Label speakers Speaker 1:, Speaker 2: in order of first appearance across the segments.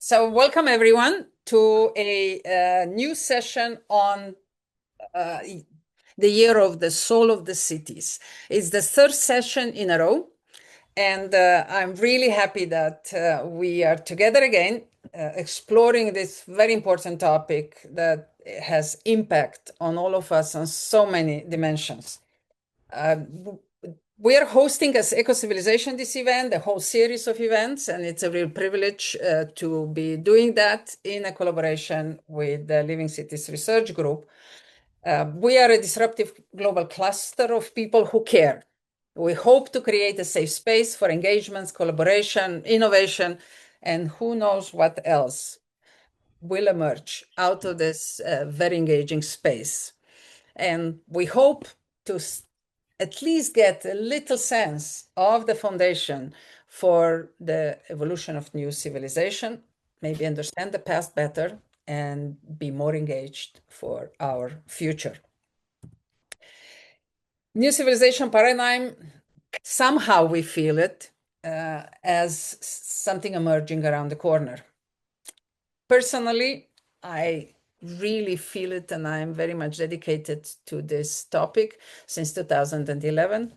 Speaker 1: So welcome everyone to a new session on uh, the year of the soul of the cities. It's the third session in a row, and I'm really happy that we are together again, exploring this very important topic that has impact on all of us on so many dimensions. Uh, we are hosting as Eco-Civilization this event, a whole series of events, and it's a real privilege to be doing that in a collaboration with the Living Cities Research Group. We are a disruptive global cluster of people who care. We hope to create a safe space for engagements, collaboration, innovation, and who knows what else will emerge out of this very engaging space. And we hope to at least get a little sense of the foundation for the evolution of new civilization, maybe understand the past better, and be more engaged for our future. New civilization paradigm, somehow we feel it as something emerging around the corner. Personally, I really feel it, and I'm very much dedicated to this topic since 2011.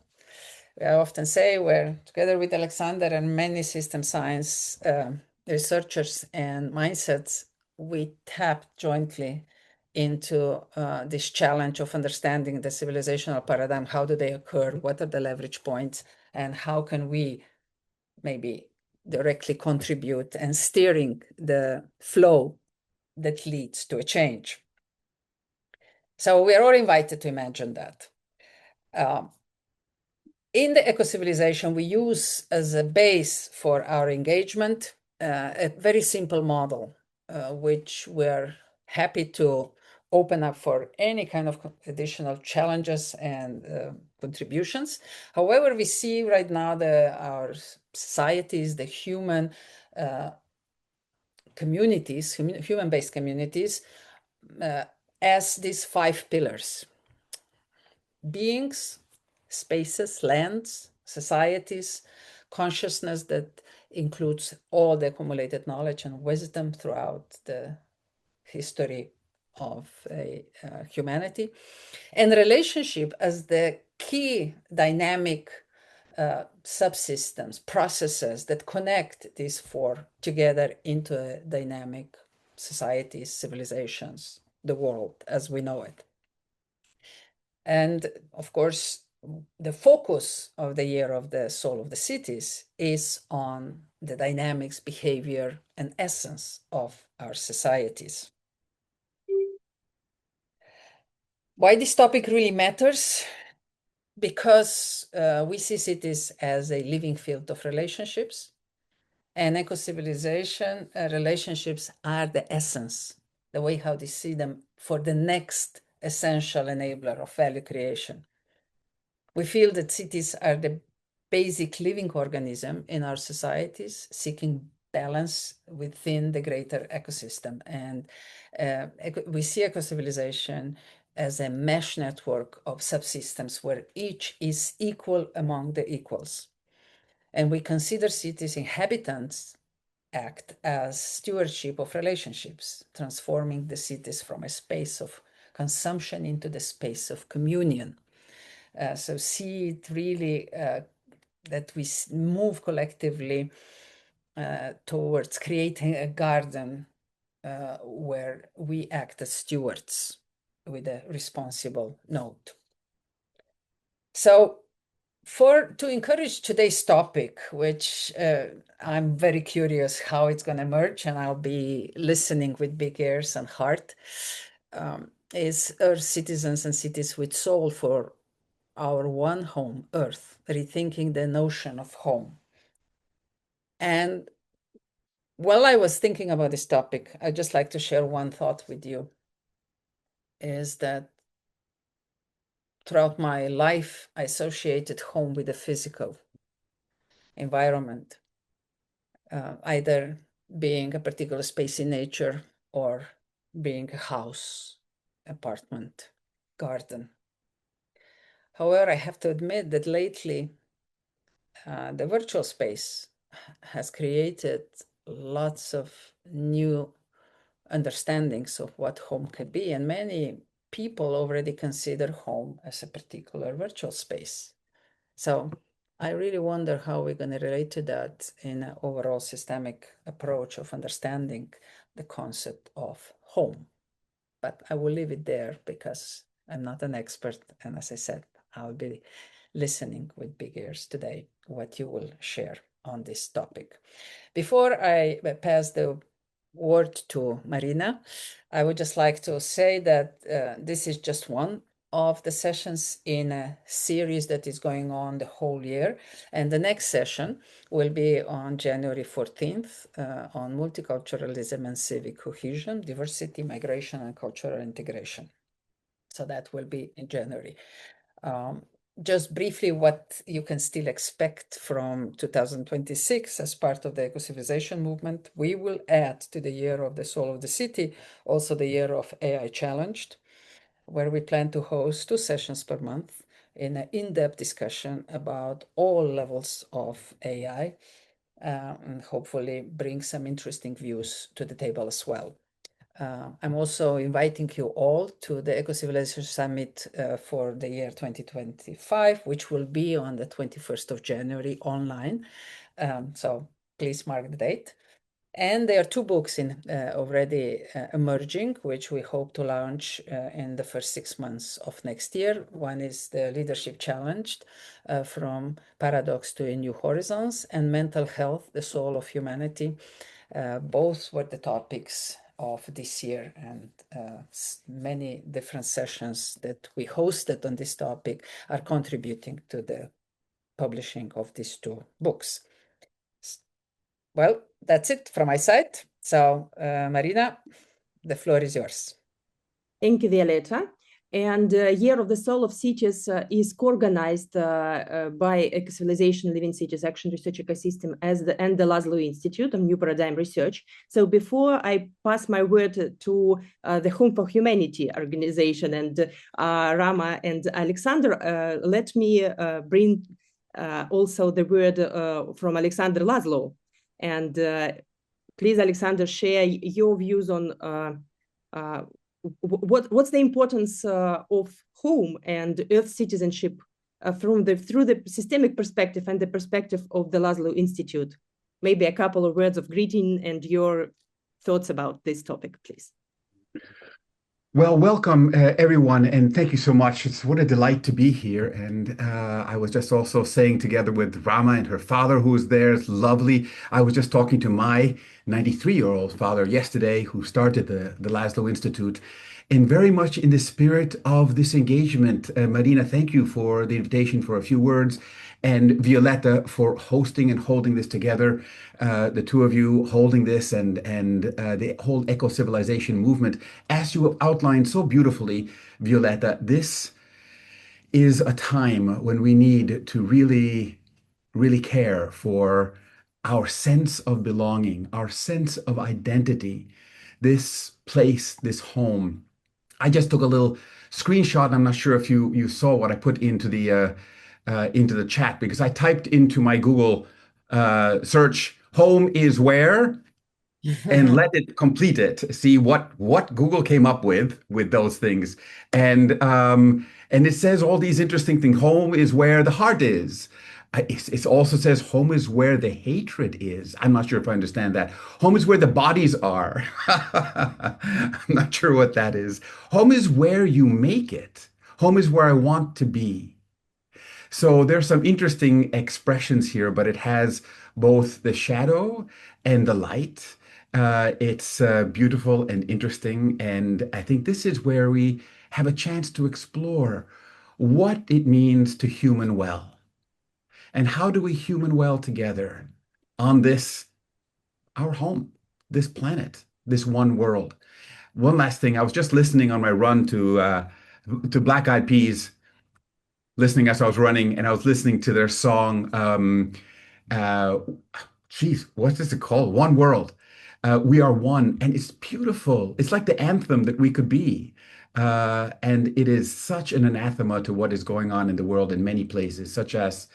Speaker 1: I often say we're together with Alexander and many system science researchers and mindsets, we tap jointly into this challenge of understanding the civilizational paradigm. How do they occur? What are the leverage points? And how can we maybe directly contribute and steering the flow that leads to a change? So we are all invited to imagine that. In the eco-civilization, we use as a base for our engagement a very simple model, which we're happy to open up for any kind of additional challenges and contributions. However, we see right now our societies, the human communities, human-based communities, as these 5 pillars: beings, spaces, lands, societies, consciousness that includes all the accumulated knowledge and wisdom throughout the history of humanity, and relationship as the key dynamic subsystems, processes that connect these 4 together into a dynamic societies, civilizations, the world as we know it. And of course, the focus of the year of the soul of the cities is on the dynamics, behavior, and essence of our societies. Why this topic really matters? Because we see cities as a living field of relationships, and eco-civilization relationships are the essence, the way how they see them for the next essential enabler of value creation. We feel that cities are the basic living organism in our societies, seeking balance within the greater ecosystem. And we see eco-civilization as a mesh network of subsystems where each is equal among the equals. And we consider cities' inhabitants act as stewardship of relationships, transforming the cities from a space of consumption into the space of communion. So see it really that we move collectively towards creating a garden where we act as stewards with a responsible note. So to encourage today's topic, which I'm very curious how it's going to emerge, and I'll be listening with big ears and heart, is Earth Citizens and Cities with Soul for our one home, Earth, rethinking the notion of home. And while I was thinking about this topic, I'd just like to share one thought with you, is that throughout my life, I associated home with the physical environment, either being a particular space in nature or being a house, apartment, garden. However, I have to admit that lately, the virtual space has created lots of new understandings of what home can be, and many people already consider home as a particular virtual space. So I really wonder how we're going to relate to that in an overall systemic approach of understanding the concept of home. But I will leave it there because I'm not an expert. And as I said, I'll be listening with big ears today, what you will share on this topic. Before I pass the word to Marina, I would just like to say that this is just one of the sessions in a series that is going on the whole year. And the next session will be on January 14th on multiculturalism and civic cohesion, diversity, migration, and cultural integration. So that will be in January. Just briefly, what you can still expect from 2026 as part of the eco-civilization movement, we will add to the year of the soul of the city also the year of AI challenged, where we plan to host 2 sessions per month in an in-depth discussion about all levels of AI, and hopefully bring some interesting views to the table as well. I'm also inviting you all to the Eco-Civilization Summit for the year 2025, which will be on the 21st of January online. So please mark the date. And there are 2 books already emerging, which we hope to launch in the first 6 months of next year. One is the Leadership Challenged, From Paradox to New Horizons, and Mental Health, the Soul of Humanity. Both were the topics of this year, and many different sessions that we hosted on this topic are contributing to the publishing of these 2 books. Well, that's it from my side. So, Marina, the floor is yours.
Speaker 2: Thank you, Violeta. And Year of the Soul of Cities is co-organized by Eco-Civilization Living Cities Action Research Ecosystem and the Laszlo Institute on New Paradigm Research. So before I pass my word to the Home for Humanity organization and Rama and Alexander, let me bring also the word from Alexander Laszlo. And please, Alexander, share your views on what's the importance of home and Earth citizenship through the systemic perspective and the perspective of the Laszlo Institute. Maybe a couple of words of greeting and your thoughts about this topic, please.
Speaker 3: Well, welcome everyone, and thank you so much. It's what a delight to be here. And I was just also saying together with Rama and her father, who was there, it's lovely. I was just talking to my 93-year-old father yesterday, who started the Laszlo Institute, and very much in the spirit of this engagement. Marina, thank you for the invitation for a few words, and Violeta for hosting and holding this together. The 2 of you holding this and the whole eco-civilization movement, as you have outlined so beautifully, Violeta, this is a time when we need to really, really care for our sense of belonging, our sense of identity, this place, this home. I just took a little screenshot. I'm not sure if you saw what I put into the chat, because I typed into my Google search, home is where, and let it complete it. See what Google came up with those things, and it says all these interesting things. Home is where the heart is. It also says home is where the hatred is. I'm not sure if I understand that. Home is where the bodies are. I'm not sure what that is. Home is where you make it. Home is where I want to be. So there's some interesting expressions here, but it has both the shadow and the light. It's beautiful and interesting. And I think this is where we have a chance to explore what it means to human well. And how do we human well together on this, our home, this planet, this one world? One last thing, I was just listening on my run to Black Eyed Peas, listening as I was running, and I was listening to their song, geez, what is it called? One World. We are one, and it's beautiful. It's like the anthem that we could be. And it is such an anathema to what is going on in the world in many places, such as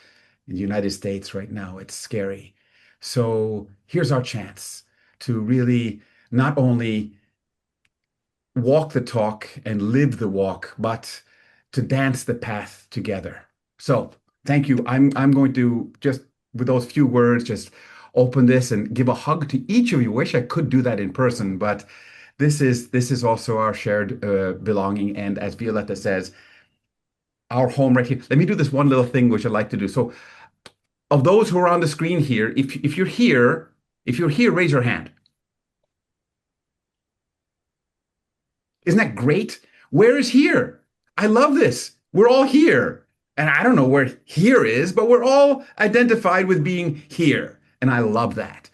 Speaker 3: in the United States right now. It's scary. So here's our chance to really not only walk the talk and live the walk, but to dance the path together. So thank you. I'm going to just with those few words just open this and give a hug to each of you. Wish I could do that in person, but this is also our shared belonging. And as Violetta says, our home right here. Let me do this one little thing which I like to do. So of those who are on the screen here, if you're here, raise your hand. Isn't that great? Where is here? I love this. We're all here. And I don't know where here is, but we're all identified with being here. And I love that.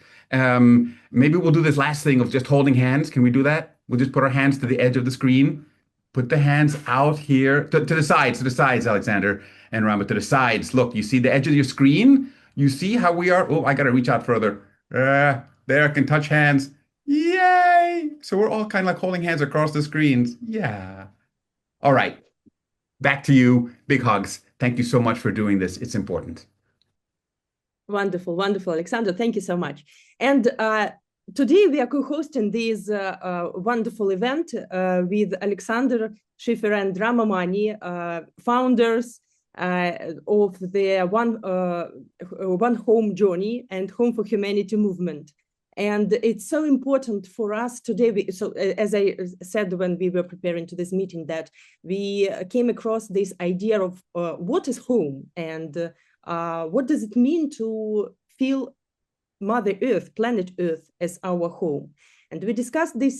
Speaker 3: Maybe we'll do this last thing of just holding hands. Can we do that? We'll just put our hands to the edge of the screen. Put the hands out here to the sides, Alexander and Rama, to the sides. Look, you see the edge of your screen? You see how we are? Oh, I got to reach out further. There, I can touch hands. Yay! So we're all kind of like holding hands across the screens. Yeah. All right. Back to you. Big hugs. Thank you so much for doing this. It's important.
Speaker 2: Wonderful, wonderful, Alexander. Thank you so much. And today we are co-hosting this wonderful event with Alexander Schiffer and Rama Mani, founders of the One Home Journey and Home for Humanity movement. And it's so important for us today. So as I said when we were preparing to this meeting, that we came across this idea of what is home and what does it mean to feel Mother Earth, planet Earth, as our home? And we discussed this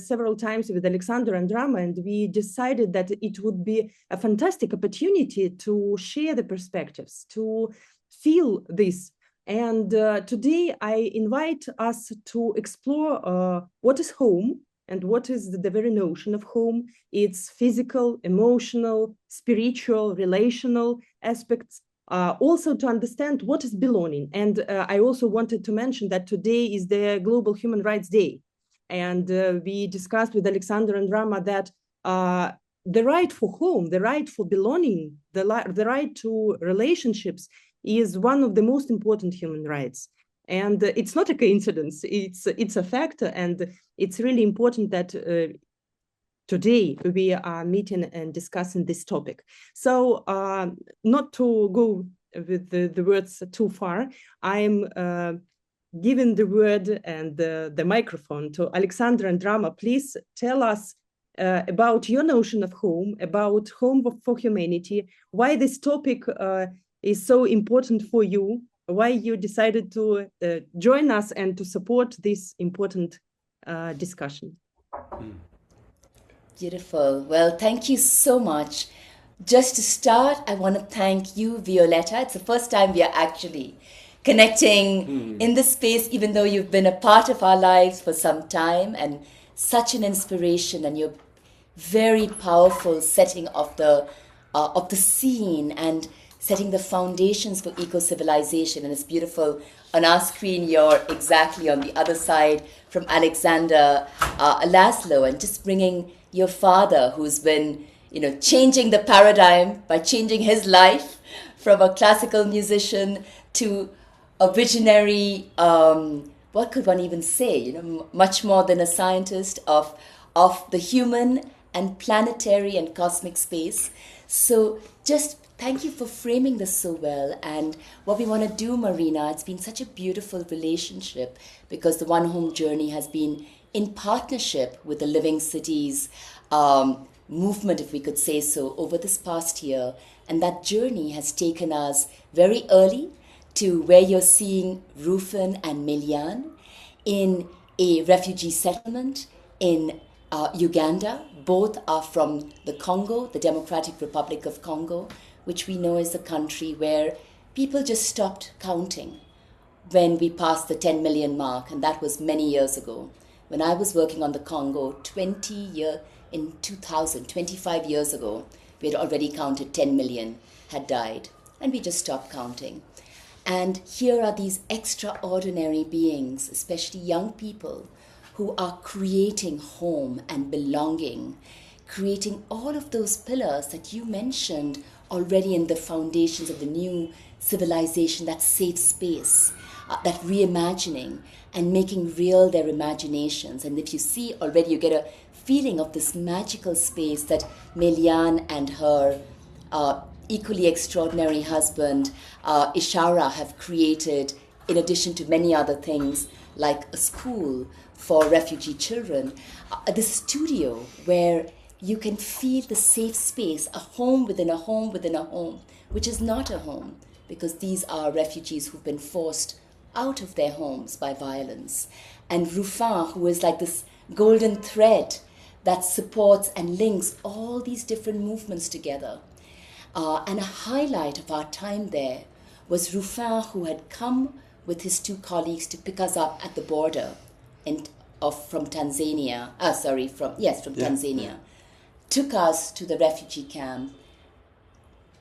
Speaker 2: several times with Alexander and Rama, and we decided that it would be a fantastic opportunity to share the perspectives, to feel this. And today I invite us to explore what is home and what is the very notion of home, its physical, emotional, spiritual, relational aspects, also to understand what is belonging. And I also wanted to mention that today is the Global Human Rights Day. And we discussed with Alexander and Rama that the right for home, the right for belonging, the right to relationships is one of the most important human rights. And it's not a coincidence, it's a fact. And it's really important that today we are meeting and discussing this topic. So not to go with the words too far, I'm giving the word and the microphone to Alexander and Rama. Please tell us about your notion of home, about home for humanity, why this topic is so important for you, why you decided to join us and to support this important discussion.
Speaker 4: Beautiful. Well, thank you so much. Just to start, I want to thank you, Violetta. It's the first time we are actually connecting in this space, even though you've been a part of our lives for some time, and such an inspiration, and you're very powerful setting of the scene and setting the foundations for eco-civilization. And it's beautiful. On our screen, you're exactly on the other side from Alexander Laszlo, and just bringing your father, who's been, changing the paradigm by changing his life from a classical musician to a visionary, what could one even say, much more than a scientist of the human and planetary and cosmic space. So just thank you for framing this so well. And what we want to do, Marina, it's been such a beautiful relationship, because the One Home Journey has been in partnership with the Living Cities movement, if we could say so, over this past year. And that journey has taken us very early to where you're seeing Rufin and Milian in a refugee settlement in Uganda. Both are from the Congo, the Democratic Republic of Congo, which we know is a country where people just stopped counting when we passed the 10 million mark, and that was many years ago. When I was working on the Congo in 2000, 25 years ago, we had already counted 10 million had died, and we just stopped counting. And here are these extraordinary beings, especially young people, who are creating home and belonging, creating all of those pillars that you mentioned already in the foundations of the new civilization, that safe space, that reimagining and making real their imaginations. And if you see already, you get a feeling of this magical space that Melian and her equally extraordinary husband, Ishara, have created, in addition to many other things like a school for refugee children, the studio where you can feel the safe space, a home within a home within a home, which is not a home, because these are refugees who've been forced out of their homes by violence. And Rufin, who is like this golden thread that supports and links all these different movements together. And a highlight of our time there was Rufin, who had come with his two colleagues to pick us up at the border from Tanzania. Tanzania. Took us to the refugee camp.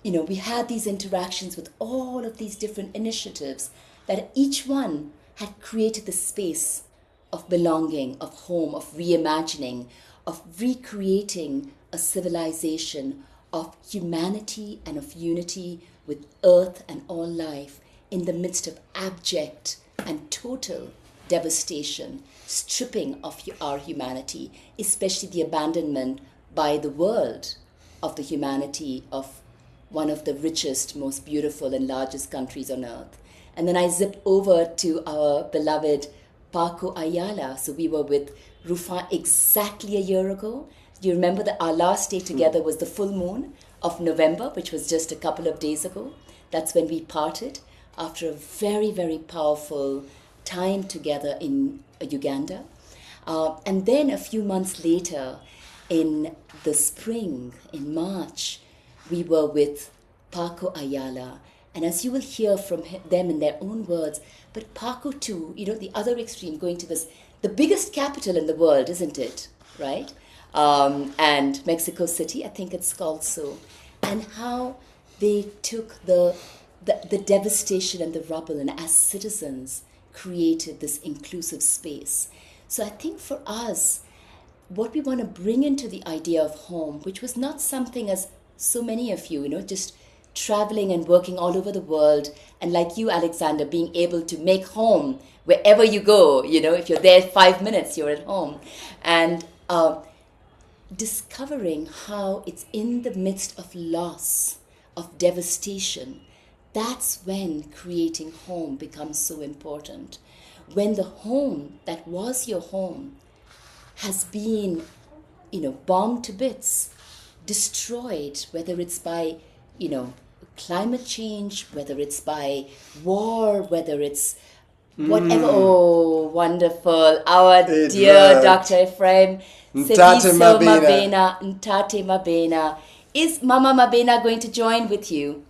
Speaker 4: You know, we had these interactions with all of these different initiatives that each one had created the space of belonging, of home, of reimagining, of recreating a civilization of humanity and of unity with earth and all life in the midst of abject and total devastation, stripping of our humanity, especially the abandonment by the world of the humanity of one of the richest, most beautiful and largest countries on earth. And then I zipped over to our beloved Paco Ayala. So we were with Rufin exactly a year ago. Do you remember that our last day together was the full moon of November, which was just a couple of days ago? That's when we parted after a very, very powerful time together in Uganda. And then a few months later, in the spring, in March, we were with Paco Ayala. And as you will hear from them in their own words, but Paco too, you know, the other extreme, going to this, the biggest capital in the world, isn't it? Right? And Mexico City, I think it's called so. And how they took the devastation and the rubble, and as citizens created this inclusive space. So I think for us, what we want to bring into the idea of home, which was not something as so many of you, you know, just traveling and working all over the world, and like you, Alexander, being able to make home wherever you go, you know, if you're there 5 minutes, you're at home. And discovering how it's in the midst of loss, of devastation, that's when creating home becomes so important. When the home that was your home has been, you know, bombed to bits, destroyed, whether it's by, you know, climate change, whether it's by war, whether it's whatever. Oh, wonderful. Our dear Dr. Ephraim.
Speaker 5: Ntate Mabena.
Speaker 4: Ntate Mabena. Is Mama Mabena going to join with you?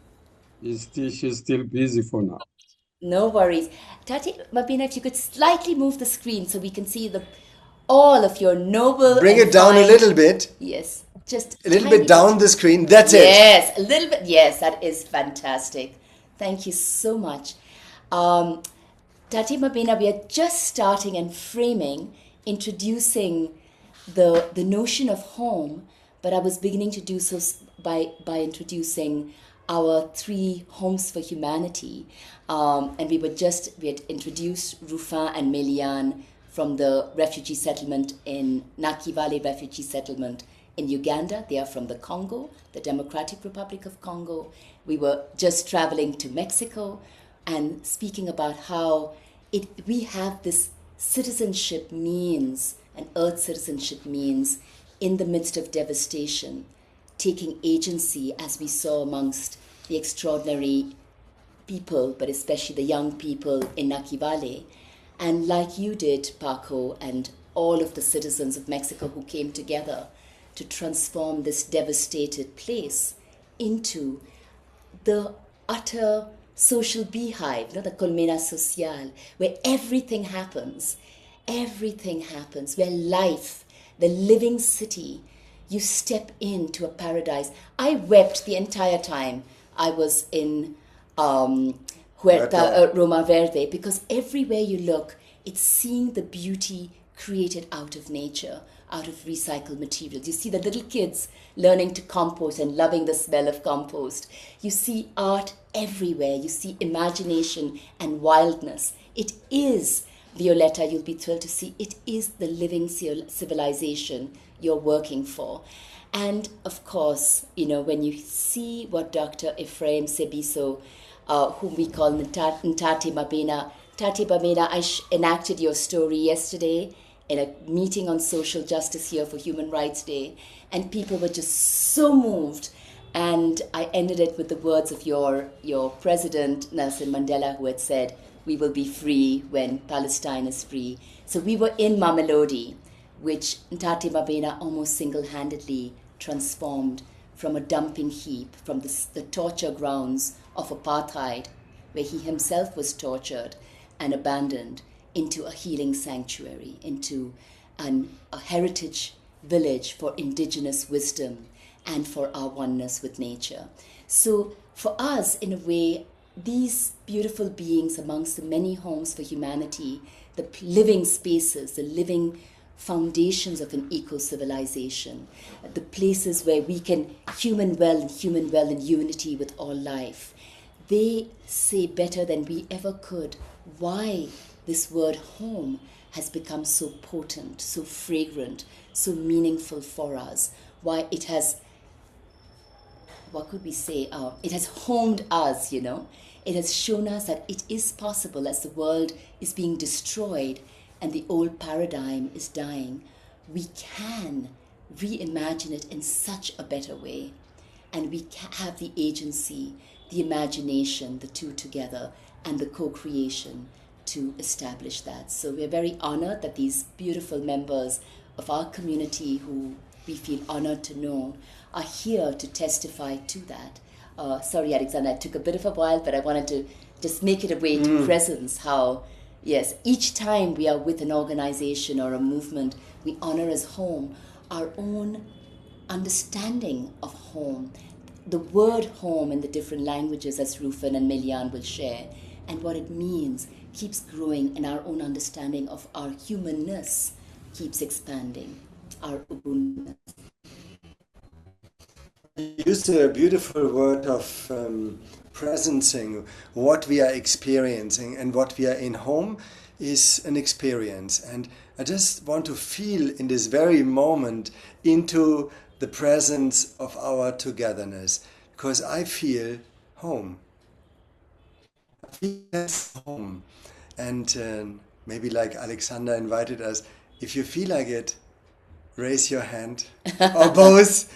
Speaker 5: She's still busy for now.
Speaker 4: No worries. Tate Mabena, if you could slightly move the screen so we can see all of your noble.
Speaker 5: Bring it down a little bit.
Speaker 4: Yes, just
Speaker 5: a little bit down the screen. That's it.
Speaker 4: Yes, a little bit. Yes, that is fantastic. Thank you so much. Tate Mabena, we are just starting and framing, introducing the notion of home, but I was beginning to do so by introducing our 3 homes for humanity. And we had introduced Rufin and Melian from the refugee settlement in Nakivale refugee settlement in Uganda. They are from the Congo, the Democratic Republic of Congo. We were just traveling to Mexico and speaking about how we have this citizenship means, and earth citizenship means, in the midst of devastation, taking agency, as we saw amongst the extraordinary people, but especially the young people in Nakivale. And like you did, Paco, and all of the citizens of Mexico who came together to transform this devastated place into the utter social beehive, the colmena social, where everything happens, where life, the living city, you step into a paradise. I wept the entire time I was in Huerta Roma Verde, because everywhere you look, it's seeing the beauty created out of nature, out of recycled materials. You see the little kids learning to compost and loving the smell of compost. You see art everywhere. You see imagination and wildness. It is, Violetta, you'll be thrilled to see, it is the living civilization you're working for. And of course, when you see what Dr. Ephraim Sebiso, whom we call Ntate Mabena, Tate Mabena, I enacted your story yesterday in a meeting on social justice here for Human Rights Day, and people were just so moved. And I ended it with the words of your president, Nelson Mandela, who had said, "We will be free when Palestine is free." So we were in Mamelodi, which Ntate Mabena almost single-handedly transformed from a dumping heap, from the torture grounds of apartheid, where he himself was tortured and abandoned, into a healing sanctuary, into a heritage village for indigenous wisdom and for our oneness with nature. So for us, in a way, these beautiful beings amongst the many homes for humanity, the living spaces, the living foundations of an eco-civilization, the places where we can human well in unity with all life, they say better than we ever could why this word home has become so potent, so fragrant, so meaningful for us, why it has, what could we say, it has homed us, It has shown us that it is possible, as the world is being destroyed and the old paradigm is dying, we can reimagine it in such a better way. And we have the agency, the imagination, the two together, and the co-creation to establish that. So we're very honored that these beautiful members of our community, who we feel honored to know, are here to testify to that. Sorry, Alexander, it took a bit of a while, but I wanted to just make it a way to presence how, yes, each time we are with an organization or a movement, we honor as home our own understanding of home, the word home in the different languages, as Rufin and Milian will share, and what it means keeps growing, and our own understanding of our humanness keeps expanding, our ubuntu.
Speaker 5: You used a beautiful word of presencing what we are experiencing, and what we are in home is an experience. And I just want to feel in this very moment into the presence of our togetherness, because I feel home. I feel home. And maybe like Alexander invited us, if you feel like it, raise your hand, or both.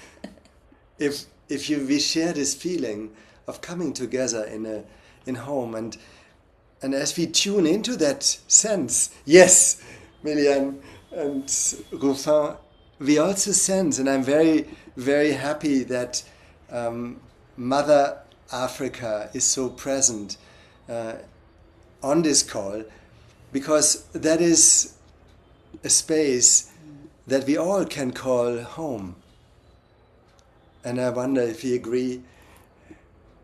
Speaker 5: If we share this feeling of coming together in home, and as we tune into that sense, yes, Milian and Rufin, we also sense, and I'm very, very happy that Mother Africa is so present on this call, because that is a space that we all can call home. And I wonder if we agree,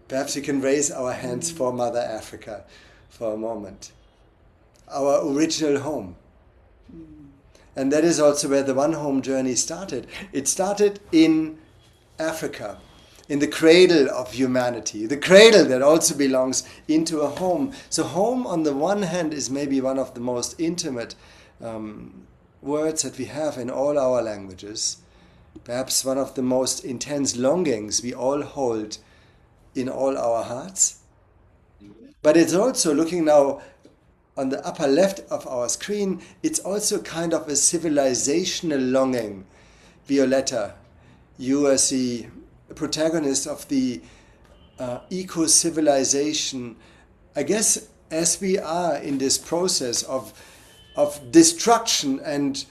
Speaker 5: perhaps we can raise our hands for Mother Africa for a moment. Our original home. And that is also where the One Home journey started. It started in Africa, in the cradle of humanity, the cradle that also belongs into a home. So home, on the one hand, is maybe one of the most intimate words that we have in all our languages. Perhaps one of the most intense longings we all hold in all our hearts. But it's also, looking now on the upper left of our screen, it's also kind of a civilizational longing. Violetta, you as the protagonist of the eco-civilization, I guess as we are in this process of destruction and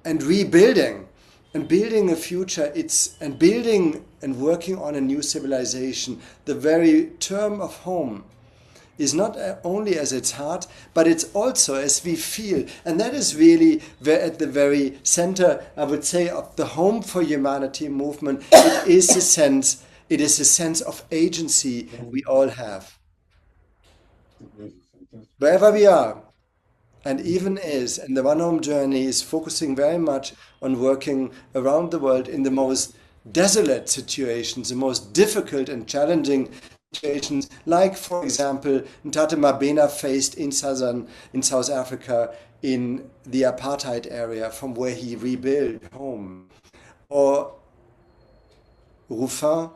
Speaker 5: rebuilding, and building a future, and building and working on a new civilization, the very term of home is not only as its heart, but it's also as we feel. And that is really at the very center, I would say, of the Home for Humanity movement. It is a sense of agency we all have. Wherever we are, and even is. And the One Home journey is focusing very much on working around the world in the most desolate situations, the most difficult and challenging situations, like, for example, Ntate Mabena faced in South Africa in the apartheid area, from where he rebuilt home, or Ruffin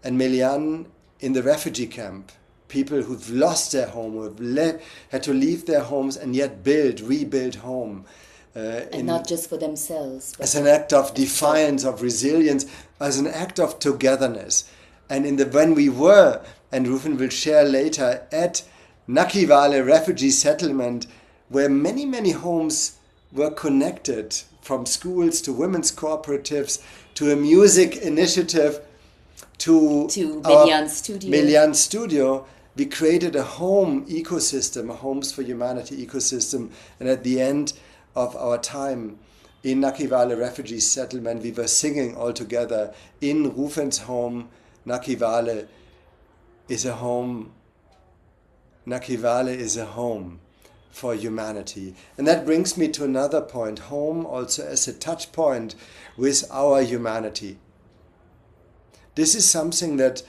Speaker 5: and Melian in the refugee camp. People who've lost their home, who've had to leave their homes and yet rebuild home.
Speaker 4: And not just for themselves.
Speaker 5: As an act of defiance, of resilience, as an act of togetherness. And when we were, and Rufen will share later, at Nakivale refugee settlement, where many, many homes were connected, from schools to women's cooperatives, to a music initiative, to Melian Studio, we created a home ecosystem, a Homes for Humanity ecosystem. And at the end of our time in Nakivale refugee settlement, we were singing all together, in Rufen's home, Nakivale is a home. Nakivale is a home for humanity. And that brings me to another point, home also as a touch point with our humanity. This is something that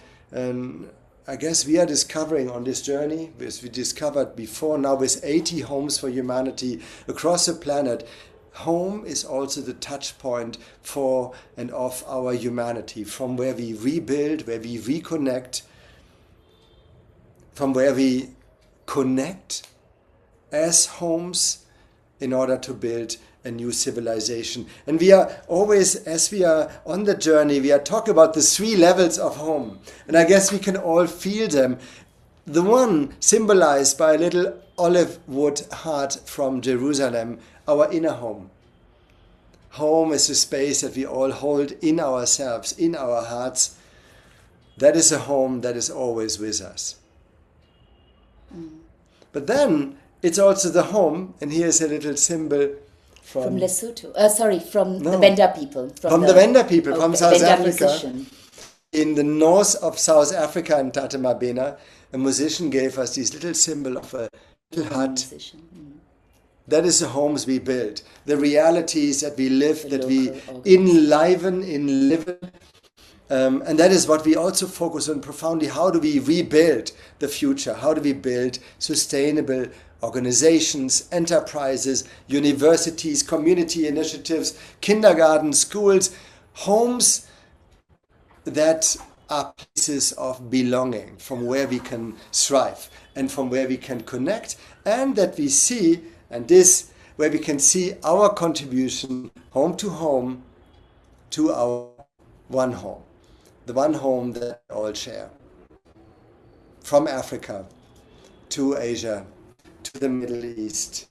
Speaker 5: I guess we are discovering on this journey, as we discovered before, now with 80 homes for humanity across the planet. Home is also the touch point for and of our humanity, from where we rebuild, where we reconnect, from where we connect as homes in order to build a new civilization. And we are always, as we are on the journey, we are talking about the 3 levels of home. And I guess we can all feel them. The one symbolized by a little olive wood heart from Jerusalem, our inner home. Home is a space that we all hold in ourselves, in our hearts. That is a home that is always with us. But then it's also the home, and here's a little symbol from
Speaker 4: Lesotho. From the Venda people.
Speaker 5: From the Venda people, from South
Speaker 4: Venda
Speaker 5: Africa.
Speaker 4: Musician.
Speaker 5: In the north of South Africa, in Ntate Mabena, a musician gave us this little symbol of a little hut. That is the homes we build, the realities that we live, that we enliven, and that is what we also focus on profoundly. How do we rebuild the future? How do we build sustainable organizations, enterprises, universities, community initiatives, kindergartens, schools, homes that are places of belonging, from where we can thrive and from where we can connect, and that we see, and this, where we can see our contribution home to our one home, the one home that we all share. From Africa to Asia, to the Middle East,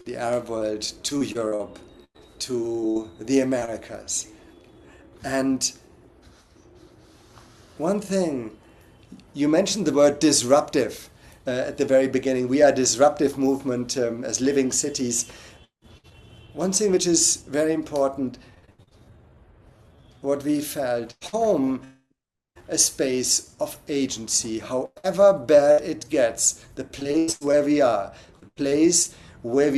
Speaker 5: the Arab world, to Europe, to the Americas. And one thing, you mentioned the word disruptive at the very beginning. We are a disruptive movement as living cities. One thing which is very important, what we felt, home, a space of agency, however bad it gets, the place where we are, the place where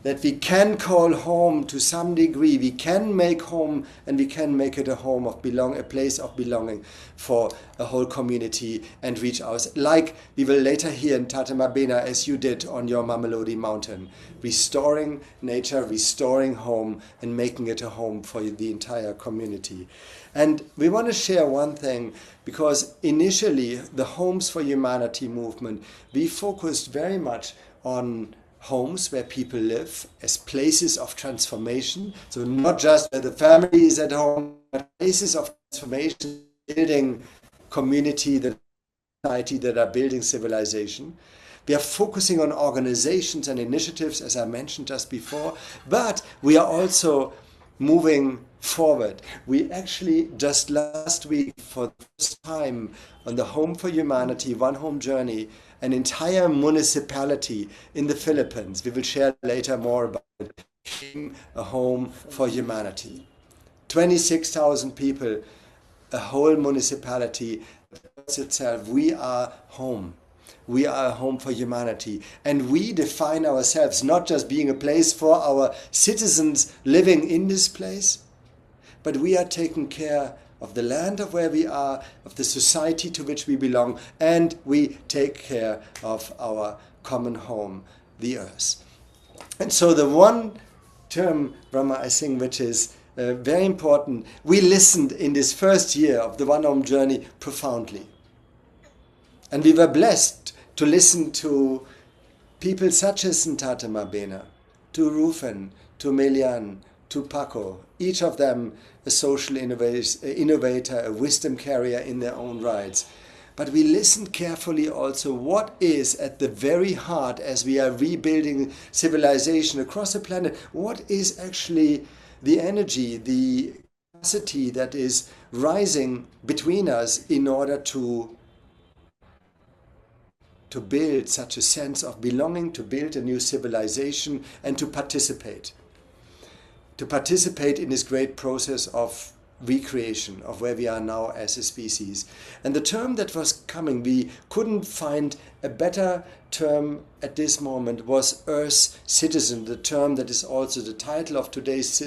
Speaker 5: that we can call home to some degree. We can make home, and we can make it a home of a place of belonging for a whole community, and reach out, like we will later hear in Ntate Mabena, as you did on your Mamelodi mountain, restoring nature, restoring home, and making it a home for the entire community. And we want to share one thing, because initially the Homes for Humanity movement, we focused very much on homes where people live as places of transformation. So not just where the family is at home, but places of transformation, building community, the society that are building civilization. We are focusing on organizations and initiatives, as I mentioned just before, but we are also moving forward. We actually just last week, for the first time on the Home for Humanity One Home journey, an entire municipality in the Philippines, we will share later more about it, became a Home for Humanity. 26,000 people, a whole municipality itself. We are home. We are a home for humanity. And we define ourselves not just being a place for our citizens living in this place, but we are taking care of the land of where we are, of the society to which we belong, and we take care of our common home, the earth. And so the one term, Brahma, I think, which is very important, we listened in this first year of the One Home journey profoundly. And we were blessed to listen to people such as Tata Mabena, to Rufen, to Melian, to Paco, each of them a social innovator, a wisdom carrier in their own rights. But we listened carefully also what is at the very heart as we are rebuilding civilization across the planet, what is actually the energy, the capacity that is rising between us in order to build such a sense of belonging, to build a new civilization, and to participate. To participate in this great process of recreation, of where we are now as a species. And the term that was coming, we couldn't find a better term at this moment, was Earth Citizen, the term that is also the title of today's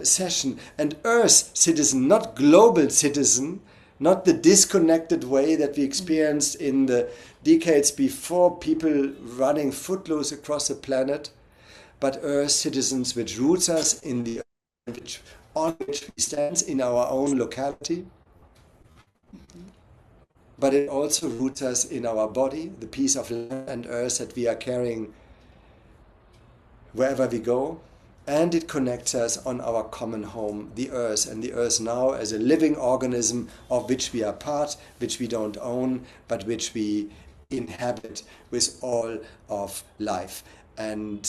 Speaker 5: session. And Earth Citizen, not global citizen, not the disconnected way that we experienced in the decades before, people running footloose across the planet, but Earth Citizens, which roots us in the earth, on which we stand in our own locality, but it also roots us in our body, the piece of land and earth that we are carrying wherever we go, and it connects us on our common home, the earth, and the earth now as a living organism of which we are part, which we don't own, but which we inhabit with all of life. And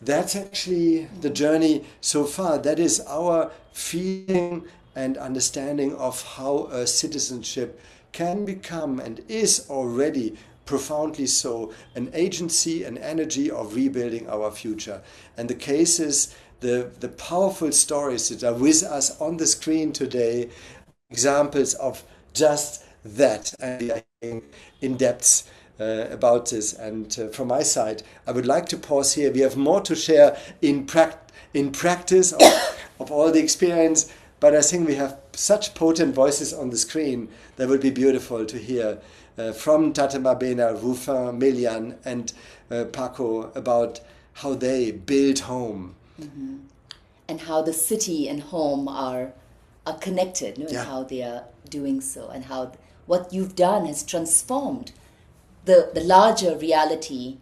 Speaker 5: that's actually the journey so far. That is our feeling and understanding of how a citizenship can become, and is already profoundly so, an agency, an energy of rebuilding our future. And the cases, the powerful stories that are with us on the screen today, examples of just that, and we are in depth about this. And from my side, I would like to pause here. We have more to share in practice of all the experience, but I think we have such potent voices on the screen that would be beautiful to hear from Tata Mabena, Rufin, Melian, and Paco about how they build home.
Speaker 4: Mm-hmm. And how the city and home are connected, and how they are doing so, and how what you've done has transformed the larger reality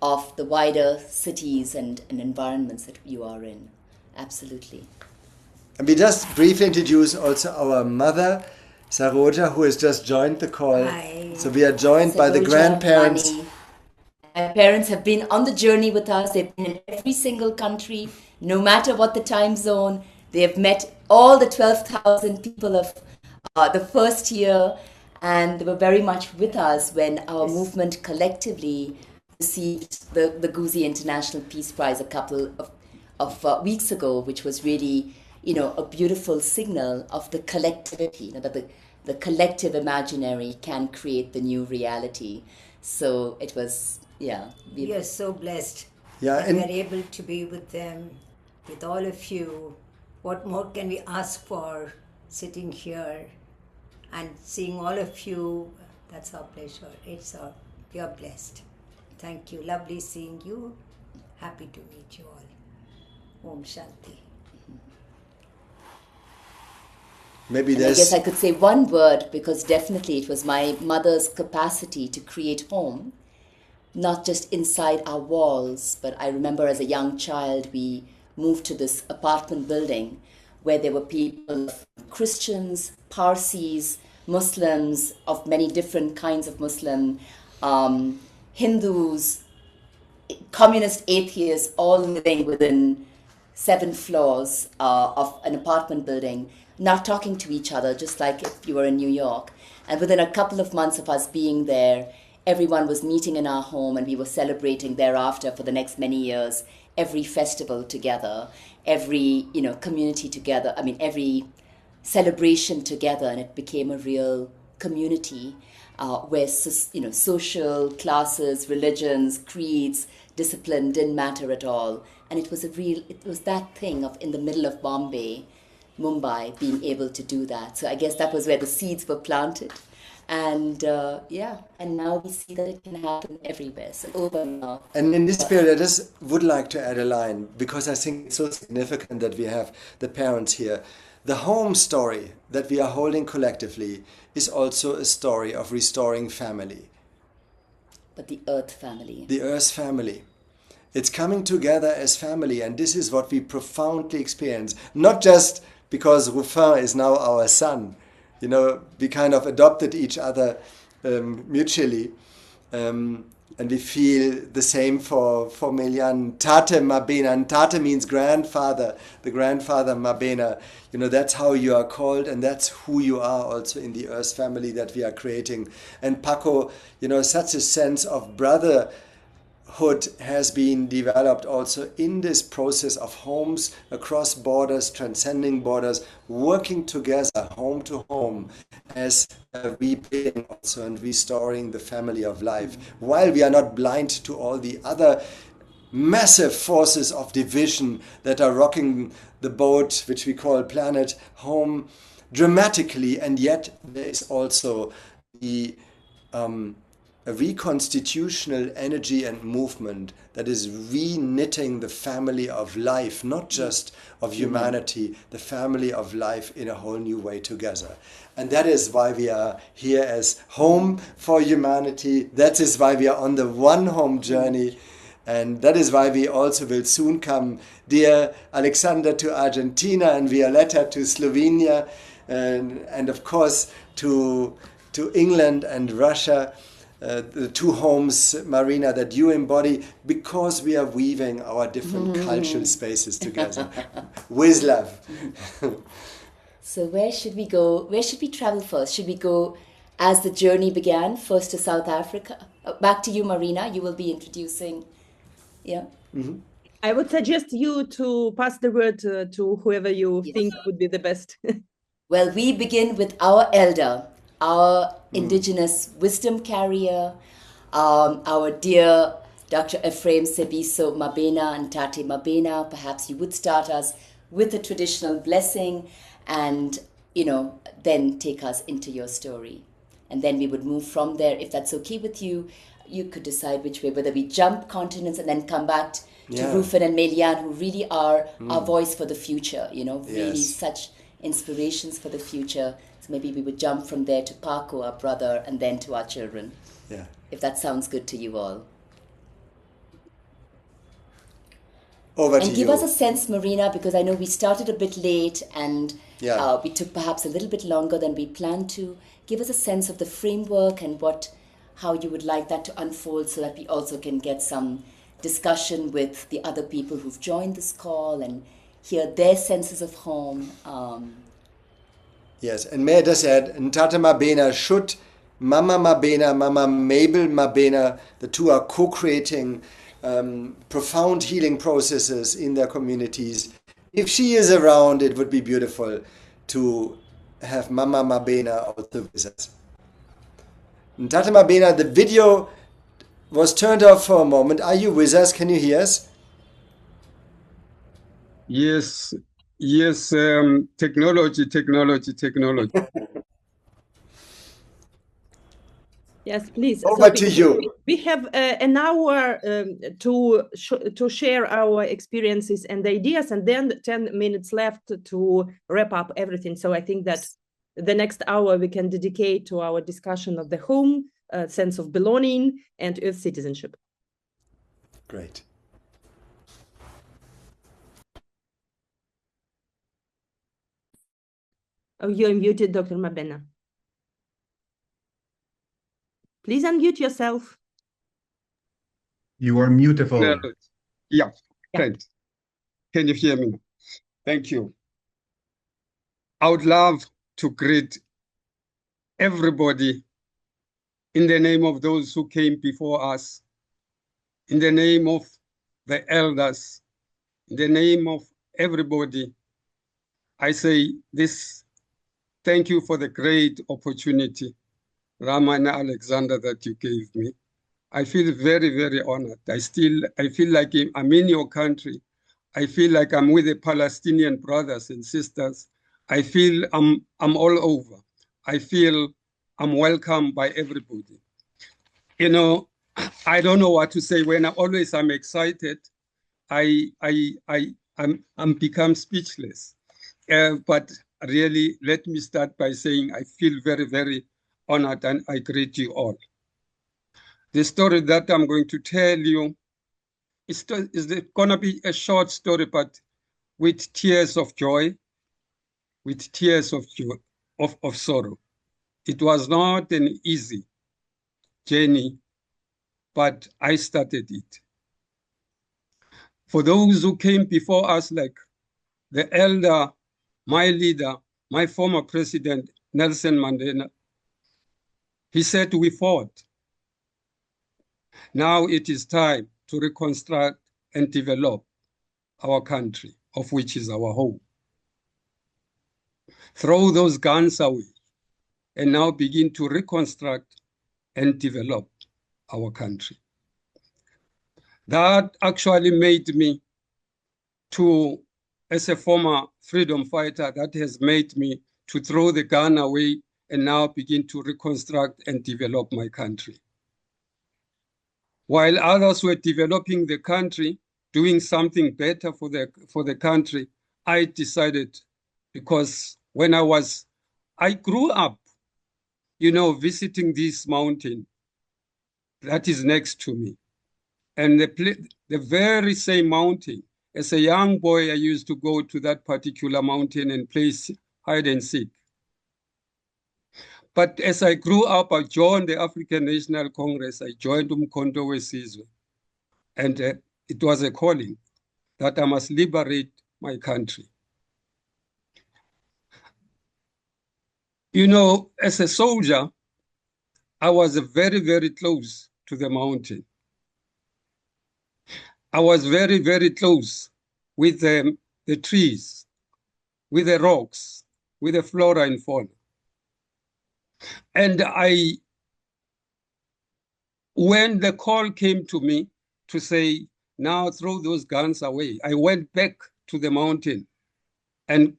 Speaker 4: of the wider cities and environments that you are in. Absolutely.
Speaker 5: And we just briefly introduce also our mother, Saroja, who has just joined the call.
Speaker 6: Hi.
Speaker 5: So we are joined by the
Speaker 4: Saroja,
Speaker 5: grandparents.
Speaker 4: Mani. My parents have been on the journey with us. They've been in every single country, no matter what the time zone. They have met all the 12,000 people of the first year, and they were very much with us when our movement collectively received the Guzi International Peace Prize a couple of weeks ago, which was really, a beautiful signal of the collectivity, that the collective imaginary can create the new reality. So it was,
Speaker 6: we are so blessed.
Speaker 5: Yeah,
Speaker 6: and we are able to be with them, with all of you. What more can we ask for, sitting here and seeing all of you? That's our pleasure. We are blessed. Thank you. Lovely seeing you. Happy to meet you all. Om Shanti.
Speaker 5: Maybe
Speaker 4: and I guess I could say one word, because definitely it was my mother's capacity to create home, not just inside our walls, but I remember as a young child we moved to this apartment building where there were people, Christians, Parsis, Muslims, of many different kinds of Muslim, Hindus, communist atheists, all living within 7 floors of an apartment building, not talking to each other, just like if you were in New York. And within a couple of months of us being there, everyone was meeting in our home, and we were celebrating thereafter for the next many years, every festival together, every community together, every celebration together, and it became a real community. where social classes, religions, creeds, discipline didn't matter at all, and it was that thing of in the middle of Mumbai, being able to do that. So I guess that was where the seeds were planted. And and now we see that it can happen everywhere. So over now.
Speaker 5: And in this period, I just would like to add a line, because I think it's so significant that we have the parents here. The home story that we are holding collectively is also a story of restoring family.
Speaker 4: But the earth family.
Speaker 5: The earth family. It's coming together as family, and this is what we profoundly experience. Not just because Ruffin is now our son. We kind of adopted each other mutually. And we feel the same for Melian. Tate Mabena, and Tate means grandfather, the grandfather Mabena. That's how you are called, and that's who you are also in the earth family that we are creating. And Paco, such a sense of brotherhood has been developed also in this process of homes across borders, transcending borders, working together, home to home, as rebuilding also and restoring the family of life. While we are not blind to all the other massive forces of division that are rocking the boat, which we call planet home, dramatically, and yet there is also the a reconstitutional energy and movement that is re-knitting the family of life, not just of humanity, the family of life in a whole new way together. And that is why we are here as home for humanity. That is why we are on the one home journey. And that is why we also will soon come, dear Alexander, to Argentina, and Violetta to Slovenia, and of course to England and Russia. The two homes, Marina, that you embody, because we are weaving our different cultural spaces together with love.
Speaker 4: So where should we go? Where should we travel first? Should we go as the journey began, first to South Africa? Back to you, Marina. You will be introducing. Yeah. Mm-hmm.
Speaker 2: I would suggest you to pass the word to whoever you think would be the best.
Speaker 4: Well, we begin with our elder, our indigenous wisdom carrier, our dear Dr. Ephraim Sebiso Mabena and Tate Mabena. Perhaps you would start us with a traditional blessing and, then take us into your story. And then we would move from there. If that's okay with you, you could decide which way, whether we jump continents and then come back to Ruffin and Melian, who really are our voice for the future, really such inspirations for the future. So maybe we would jump from there to Paco, our brother, and then to our children. Yeah. If that sounds good to you all.
Speaker 5: Over to you.
Speaker 4: And give us a sense, Marina, because I know we started a bit late and we took perhaps a little bit longer than we planned to. Give us a sense of the framework and how you would like that to unfold, so that we also can get some discussion with the other people who've joined this call and hear their senses of home.
Speaker 5: Yes, and may I just add, Ntata Mabena should, Mama Mabena, Mama Mabel Mabena, the two are co-creating profound healing processes in their communities. If she is around, it would be beautiful to have Mama Mabena also with us. Ntata Mabena, the video was turned off for a moment. Are you with us? Can you hear us?
Speaker 7: Yes, technology.
Speaker 2: Yes, please.
Speaker 5: Over to you.
Speaker 2: We have an hour to share our experiences and ideas, and then 10 minutes left to wrap up everything. So I think that the next hour we can dedicate to our discussion of the home, sense of belonging, and earth citizenship.
Speaker 5: Great.
Speaker 2: Oh, you're muted, Dr. Mabena. Please unmute yourself.
Speaker 3: You are mutable.
Speaker 7: Yeah, thanks. Can you hear me? Thank you. I would love to greet everybody in the name of those who came before us, in the name of the elders, in the name of everybody. I say this, thank you for the great opportunity Rama and Alexander, that you gave me. I feel very, very honored. I feel like I'm in your country. I feel like I'm with the Palestinian brothers and sisters. I feel I'm all over. I feel I'm welcomed by everybody. You know, I don't know what to say. When I'm excited, I'm become speechless. But really, let me start by saying I feel very, very honored, and I greet you all. The story that I'm going to tell you is going to be a short story, but with tears of joy, with tears of joy, of sorrow. It was not an easy journey, but I started it. For those who came before us, like the elder, my leader, my former president, Nelson Mandela, he said we fought. Now it is time to reconstruct and develop our country, of which is our home. Throw those guns away and now begin to reconstruct and develop our country. That actually made me to, as a former freedom fighter, that has made me to throw the gun away and now begin to reconstruct and develop my country. While others were developing the country, doing something better for the country, I decided, because when I grew up, you know, visiting this mountain that is next to me. And the very same mountain, as a young boy, I used to go to that particular mountain and play hide and seek. But as I grew up, I joined the African National Congress. I joined Umkhonto weSizwe. And it was a calling that I must liberate my country. You know, as a soldier, I was very, very close to the mountain. I was very, very close with the trees, with the rocks, with the flora and fauna. And when the call came to me to say, now throw those guns away, I went back to the mountain and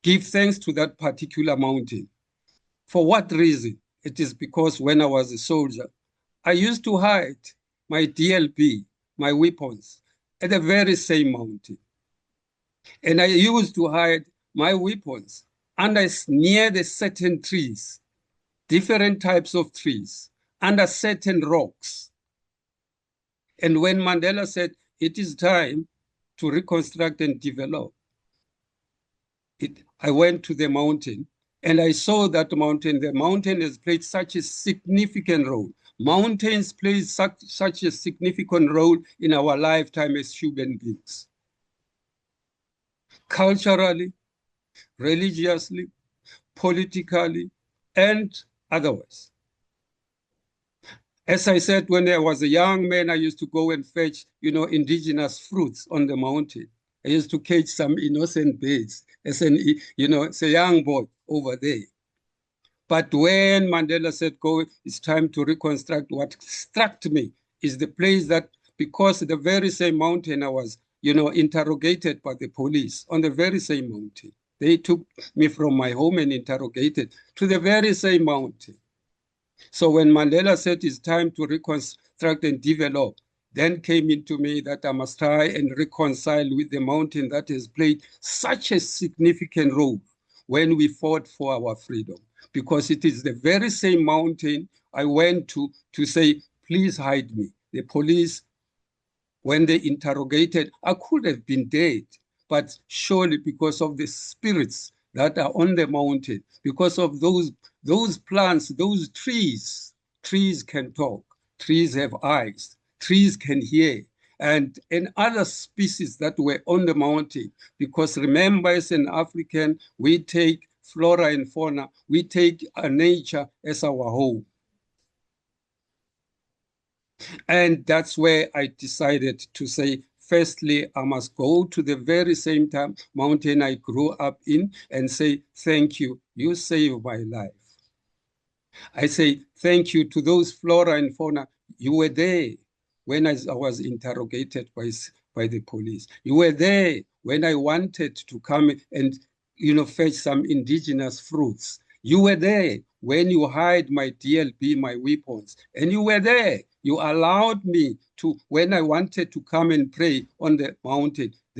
Speaker 7: give thanks to that particular mountain. For what reason? It is because when I was a soldier, I used to hide my DLP, my weapons, at the very same mountain. And I used to hide my weapons near the certain trees, different types of trees, under certain rocks. And when Mandela said, it is time to reconstruct and develop, I went to the mountain and I saw that mountain. The mountain has played such a significant role. Mountains play such a significant role in our lifetime as human beings. Culturally, religiously, politically, and otherwise. As I said, when I was a young man, I used to go and fetch, you know, indigenous fruits on the mountain. I used to catch some innocent birds as a young boy over there. But when Mandela said, go, it's time to reconstruct, what struck me is the place that, because the very same mountain I was, you know, interrogated by the police on the very same mountain. They took me from my home and interrogated to the very same mountain. So when Mandela said it's time to reconstruct and develop, then came into me that I must try and reconcile with the mountain that has played such a significant role when we fought for our freedom. Because it is the very same mountain I went to say, please hide me. The police, when they interrogated, I could have been dead, but surely because of the spirits that are on the mountain, because of those plants, those trees can talk, trees have eyes, trees can hear, and other species that were on the mountain. Because remember, as an African, we take flora and fauna, we take nature as our home. And that's where I decided to say, firstly, I must go to the very same mountain I grew up in and say, thank you, you saved my life. I say thank you to those flora and fauna. You were there when I was interrogated by the police. You were there when I wanted to come and fetch some indigenous fruits. You were there when you hide my DLB, my weapons. And you were there. You allowed me to, when I wanted to come and pray on the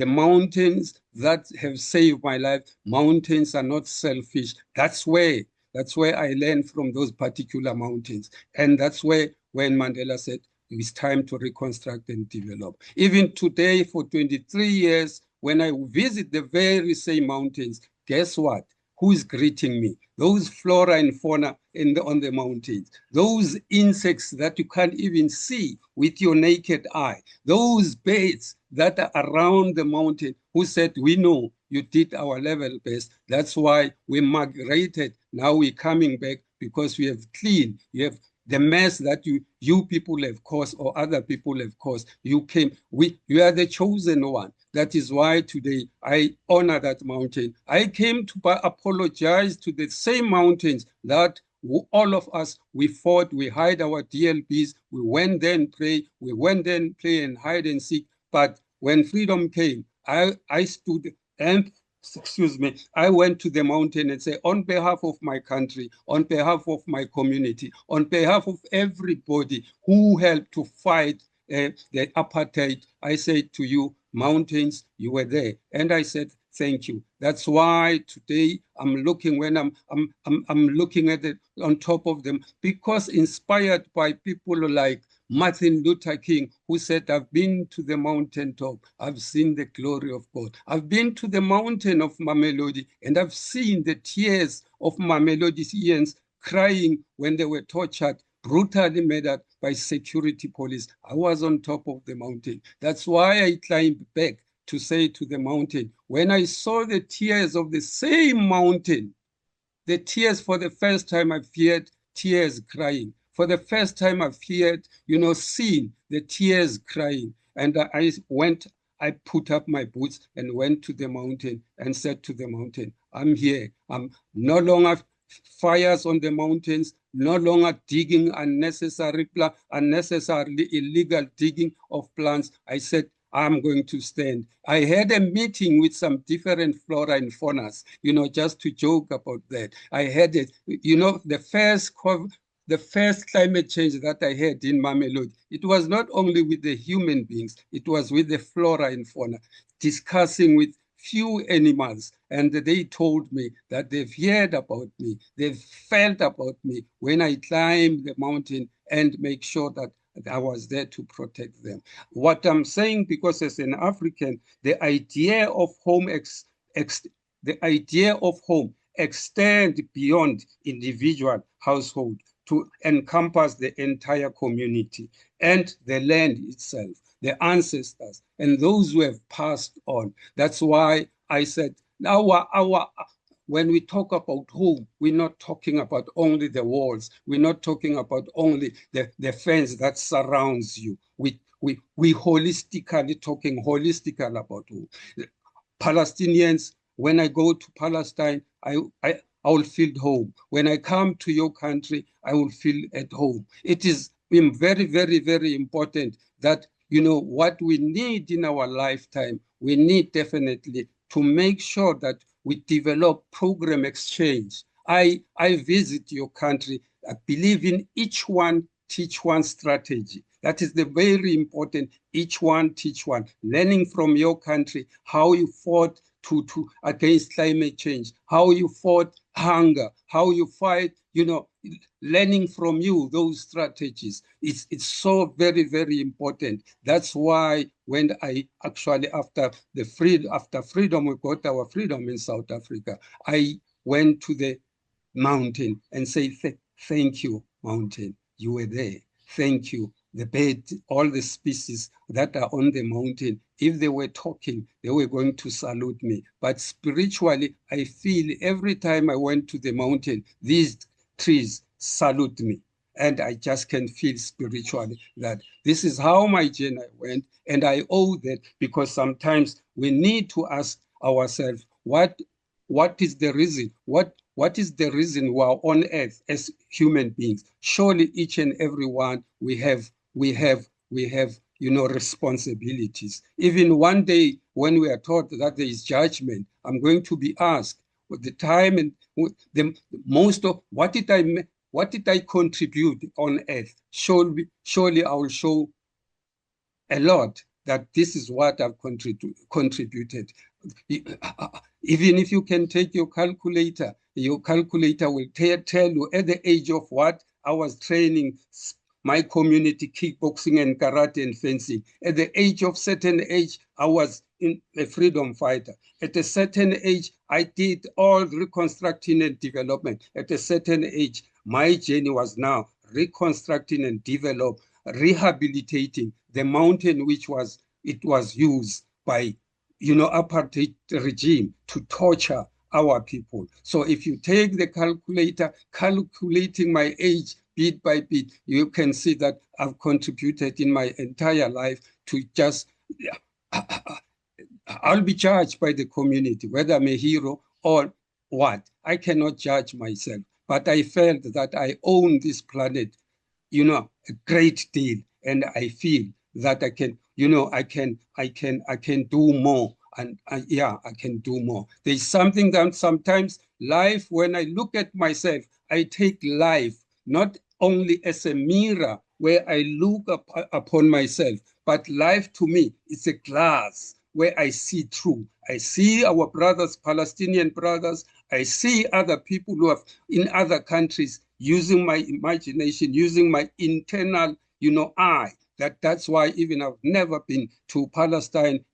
Speaker 7: mountains that have saved my life, mountains are not selfish. That's where I learned from those particular mountains. And that's where when Mandela said, it's time to reconstruct and develop. Even today, for 23 years, when I visit the very same mountains, guess what? Who is greeting me? Those flora and fauna on the mountains, those insects that you can't even see with your naked eye, those birds that are around the mountain who said, we know you did our level best. That's why we migrated. Now we're coming back because we have cleaned. You have the mess that you people have caused or other people have caused. You came. You are the chosen one. That is why today I honor that mountain. I came to apologize to the same mountains that all of us, we fought, we hide our DLBs, we went there and pray, we went there and play and hide and seek. But when freedom came, I stood and I went to the mountain and said, on behalf of my country, on behalf of my community, on behalf of everybody who helped to fight the apartheid, I said to you, mountains, you were there. And I said, thank you. That's why today I'm looking when I'm looking at it on top of them, because inspired by people like Martin Luther King, who said, I've been to the mountaintop, I've seen the glory of God. I've been to the mountain of Mamelodi, and I've seen the tears of Mamelodians crying when they were tortured, brutally murdered by security police. I was on top of the mountain. That's why I climbed back to say to the mountain, when I saw the tears of the same mountain, the tears for the first time I feared tears crying. For the first time I feared, seeing the tears crying. And I put up my boots and went to the mountain and said to the mountain, I'm here. I'm no longer fires on the mountains, no longer digging unnecessarily illegal digging of plants. I said, I'm going to stand. I had a meeting with some different flora and faunas, just to joke about that. I had it, the first climate change that I had in Mamelodi, it was not only with the human beings, it was with the flora and fauna, discussing with few animals, and they told me that they've heard about me, they've felt about me when I climbed the mountain and make sure that I was there to protect them. What I'm saying, because as an African, the idea of home extend beyond individual household to encompass the entire community and the land itself, the ancestors, and those who have passed on. That's why I said, when we talk about home, we're not talking about only the walls. We're not talking about only the fence that surrounds you. We holistically talking about home. Palestinians, when I go to Palestine, I will feel home. When I come to your country, I will feel at home. It is very, very, very important that, what we need in our lifetime, we need definitely to make sure that we develop program exchange. I visit your country. I believe in each one, teach one strategy. That is the very important, each one, teach one. Learning from your country, how you fought against climate change, how you fought hunger, how you fight, learning from you, those strategies. It's so very, very important. That's why when I actually, after freedom, we got our freedom in South Africa, I went to the mountain and say, thank you, mountain. You were there. Thank you. The bird, all the species that are on the mountain, if they were talking, they were going to salute me. But spiritually, I feel every time I went to the mountain, these trees salute me. And I just can feel spiritually that this is how my journey went. And I owe that, because sometimes we need to ask ourselves, what what is the reason? What is the reason we are on earth as human beings? Surely each and every one we have responsibilities. Even one day when we are taught that there is judgment, I'm going to be asked with the time and the most of what did I contribute on earth? Surely I will show a lot that this is what I've contributed. Even if you can take your calculator will tell you at the age of what I was training my community kickboxing and karate and fencing. At the age of certain age, I was a freedom fighter. At a certain age, I did all reconstructing and development. At a certain age, my journey was now reconstructing and develop, rehabilitating the mountain which was used by apartheid regime to torture our people. So if you take the calculator, calculating my age bit by bit, you can see that I've contributed in my entire life to just, I'll be judged by the community, whether I'm a hero or what. I cannot judge myself, but I felt that I own this planet, a great deal. And I feel that I can, I can do more. And I can do more. There's something that sometimes life, when I look at myself, I take life not only as a mirror where I look upon myself, but life to me is a glass where I see through. I see our brothers, Palestinian brothers. I see other people who have in other countries using my imagination, using my internal, eye. That's why even I've never been to Palestine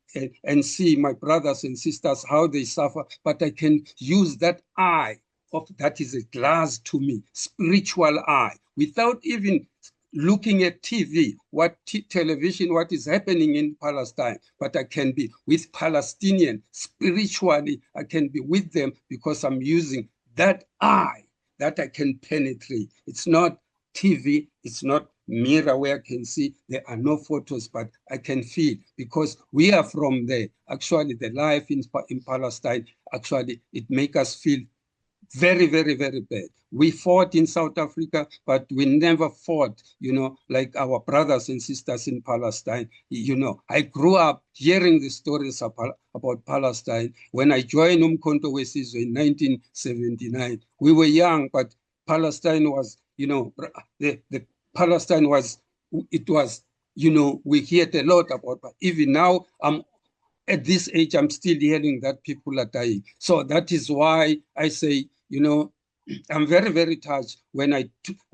Speaker 7: and see my brothers and sisters, how they suffer, but I can use that eye that is a glass to me, spiritual eye, without even looking at TV, television, what is happening in Palestine, but I can be with Palestinian spiritually. I can be with them because I'm using that eye that I can penetrate. It's not TV, it's not mirror where I can see. There are no photos, but I can feel because we are from there. Actually, the life in Palestine, actually, it makes us feel very, very, very bad. We fought in South Africa, but we never fought, like our brothers and sisters in Palestine. I grew up hearing the stories about Palestine. When I joined Umkhonto Wesizwe in 1979, we were young, but Palestine was, the Palestine was, we heard a lot about, but even now, at this age, I'm still hearing that people are dying. So that is why I say, I'm very, very touched when I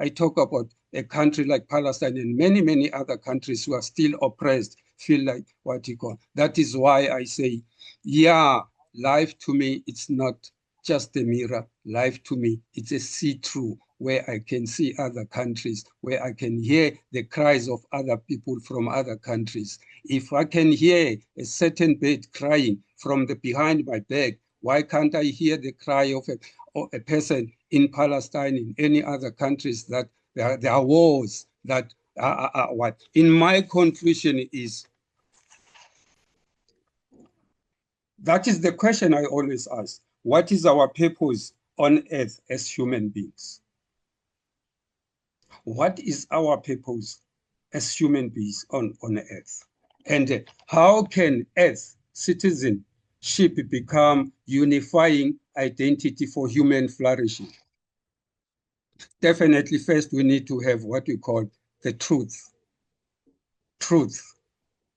Speaker 7: talk about a country like Palestine and many, many other countries who are still oppressed, feel like what you call. That is why I say, life to me, it's not just a mirror. Life to me, it's a see-through where I can see other countries, where I can hear the cries of other people from other countries. If I can hear a certain bird crying from behind my back, why can't I hear the cry of a person in Palestine, in any other countries that there are wars that are what? In my conclusion is, that is the question I always ask. What is our purpose on earth as human beings? What is our purpose as human beings on earth? And how can earth citizenship become unifying identity for human flourishing? Definitely, first we need to have what we call the truth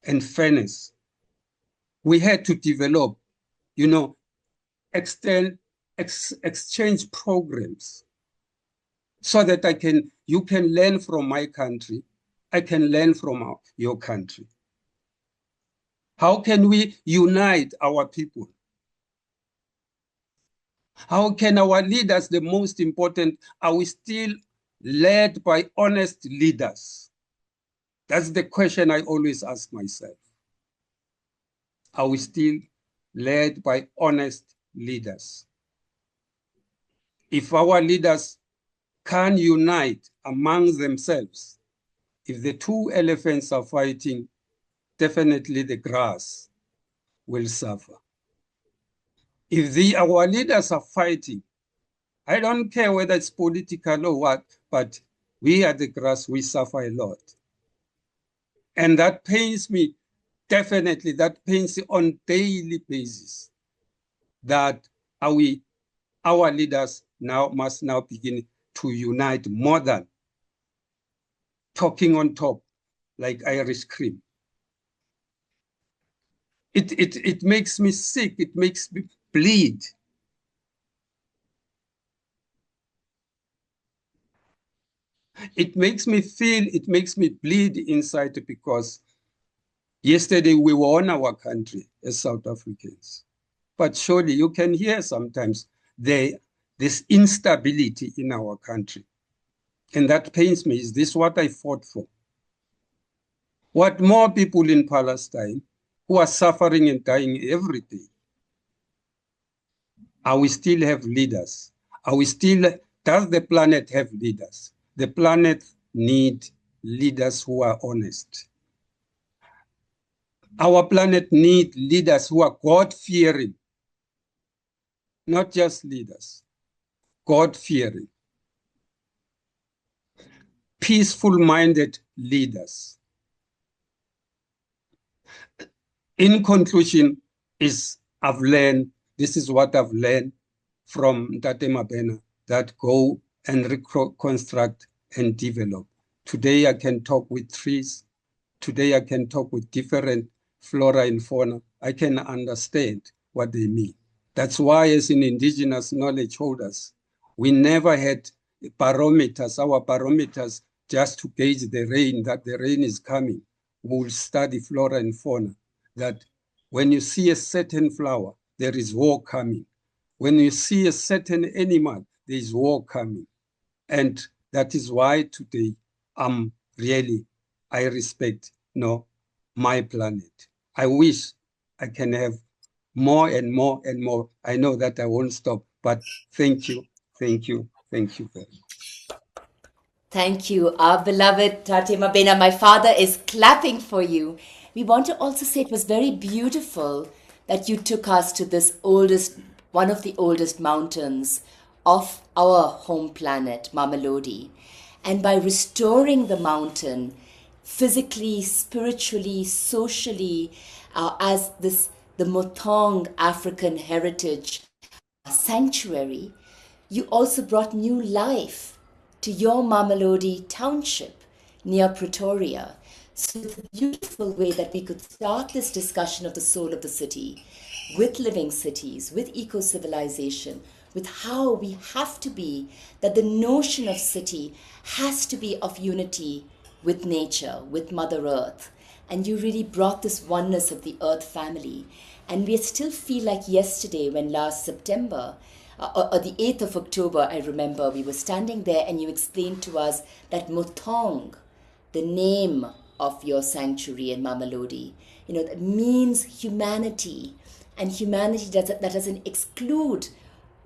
Speaker 7: and fairness. We had to develop, exchange programs so that you can learn from my country, I can learn from your country. How can we unite our people? How can our leaders, the most important, are we still led by honest leaders? That's the question I always ask myself. Are we still led by honest leaders? If our leaders can unite among themselves, if the two elephants are fighting, definitely the grass will suffer. If our leaders are fighting, I don't care whether it's political or what, but we at the grass, we suffer a lot. And that pains me, definitely, that pains me on daily basis, that our leaders must now begin to unite more than talking on top like Irish cream. It makes me sick, it makes me bleed. It makes me feel, it makes me bleed inside, because yesterday we were on our country as South Africans. But surely you can hear sometimes this instability in our country. And that pains me. Is this what I fought for? What more people in Palestine who are suffering and dying every day? Are we still have leaders? Does the planet have leaders? The planet needs leaders who are honest. Our planet needs leaders who are God-fearing, not just leaders, God-fearing, peaceful-minded leaders. In conclusion, this is what I've learned from Tate Mabena, that go and reconstruct and develop. Today I can talk with trees. Today I can talk with different flora and fauna. I can understand what they mean. That's why, as in indigenous knowledge holders, we never had barometers, our barometers, just to gauge the rain, that the rain is coming. We'll study flora and fauna, that when you see a certain flower, there is war coming. When you see a certain animal, there is war coming. And that is why today I respect my planet. I wish I can have more and more and more. I know that I won't stop, but thank you very much.
Speaker 4: Thank you, our beloved Tate Mabena. My father is clapping for you. We want to also say it was very beautiful that you took us to this one of the oldest mountains of our home planet, Mamelodi. And by restoring the mountain, physically, spiritually, socially, as the Mothong African heritage sanctuary, you also brought new life to your Mamelodi township near Pretoria. So it's a beautiful way that we could start this discussion of the soul of the city with living cities, with eco-civilization, with how we have to be, that the notion of city has to be of unity with nature, with Mother Earth. And you really brought this oneness of the Earth family. And we still feel like yesterday, when last September, or the 8th of October, I remember, we were standing there and you explained to us that Mothong, the name of your sanctuary in Mamelodi, that means humanity. And humanity that doesn't exclude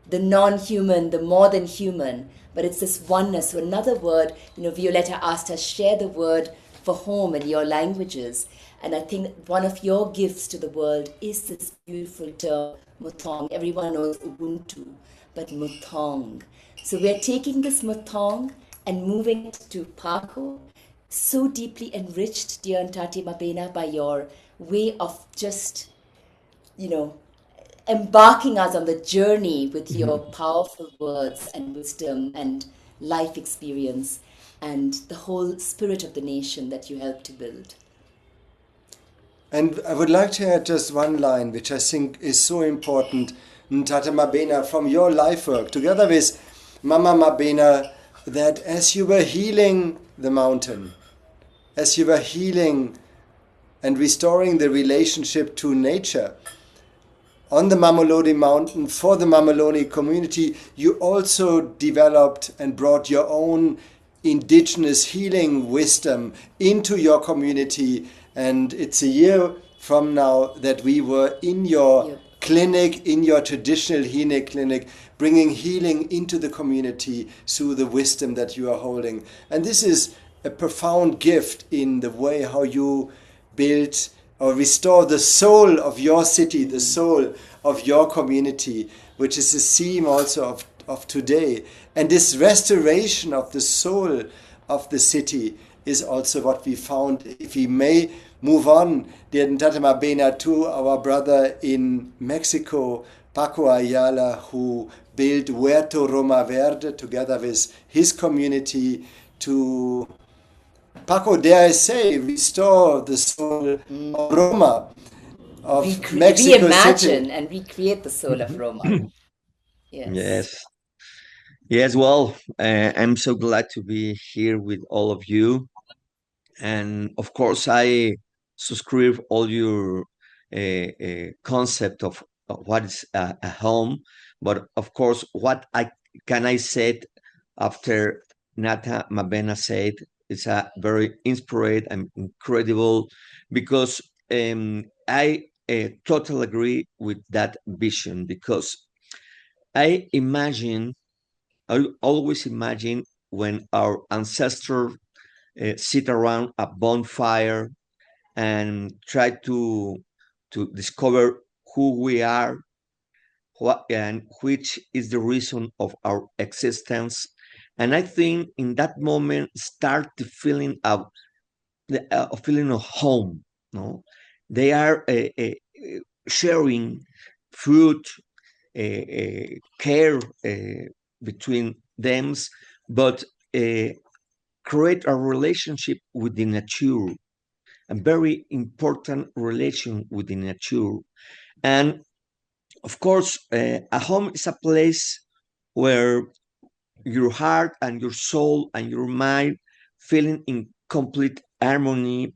Speaker 4: the non-human, the more than human, but it's this oneness. So another word, Violetta asked us, share the word for home in your languages. And I think that one of your gifts to the world is this beautiful term, Mothong. Everyone knows Ubuntu, but Mothong. So we're taking this Mothong and moving it to Pako, so deeply enriched, dear Tate Mabena, by your way of just, embarking us on the journey with your powerful words and wisdom and life experience and the whole spirit of the nation that you helped to build.
Speaker 5: And I would like to add just one line, which I think is so important, Tate Mabena, from your life work, together with Mama Mabena, that as you were healing the mountain, as you were healing and restoring the relationship to nature, on the Mamelodi mountain, for the Mamelodi community, you also developed and brought your own indigenous healing wisdom into your community. And it's a year from now that we were in your clinic, in your traditional healing clinic, bringing healing into the community through the wisdom that you are holding. And this is a profound gift in the way how you build or restore the soul of your city, the soul of your community, which is the theme also of today. And this restoration of the soul of the city is also what we found. If we may move on, dear Ntatama Bena, to our brother in Mexico, Paco Ayala, who built Huerto Roma Verde together with his community to, Paco, dare I say, restore the soul of Roma, of Mexico
Speaker 4: reimagine
Speaker 5: City.
Speaker 4: and recreate the soul of Roma.
Speaker 8: Yes. Yes, well, I'm so glad to be here with all of you. And of course, I subscribe all your concept of what is a home. But of course, what I say after Nata Mabena said, it's a very inspired and incredible, because I totally agree with that vision, because I always imagine when our ancestors sit around a bonfire and try to discover who we are, what and which is the reason of our existence. And I think in that moment start the feeling of a feeling of home. No, they are sharing food, care between them, but create a relationship with the nature, a very important relation with the nature. And of course, a home is a place where your heart and your soul and your mind feeling in complete harmony,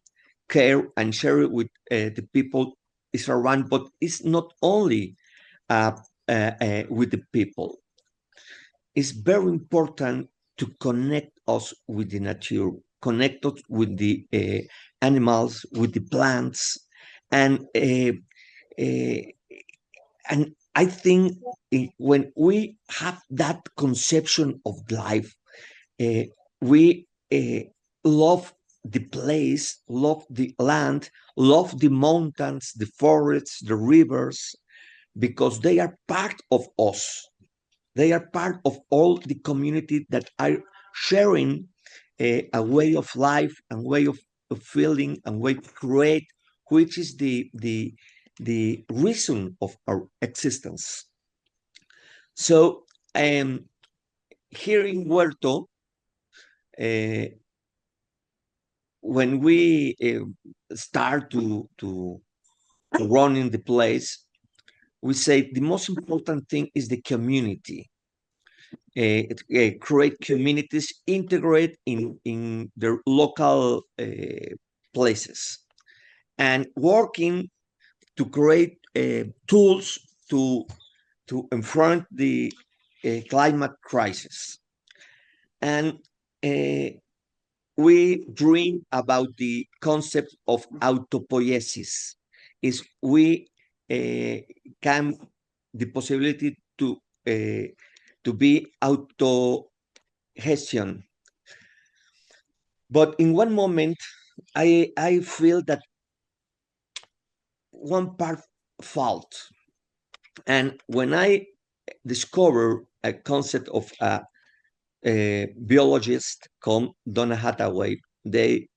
Speaker 8: care and share with the people is around, but it's not only with the people. It's very important to connect us with the nature, connect us with the animals, with the plants, and uh, and I think when we have that conception of life, we love the place, love the land, love the mountains, the forests, the rivers, because they are part of us. They are part of all the community that are sharing a way of life and way of feeling and way to create, which is the reason of our existence. So here in Huerto, when we start to run in the place, we say the most important thing is the community. Create communities, integrate in their local places, and working to create tools to confront the climate crisis. And we dream about the concept of autopoiesis. Is we can the possibility to be auto-gestion. But in one moment, I feel that one part fault. And when I discover a concept of a biologist called Donna Hathaway, they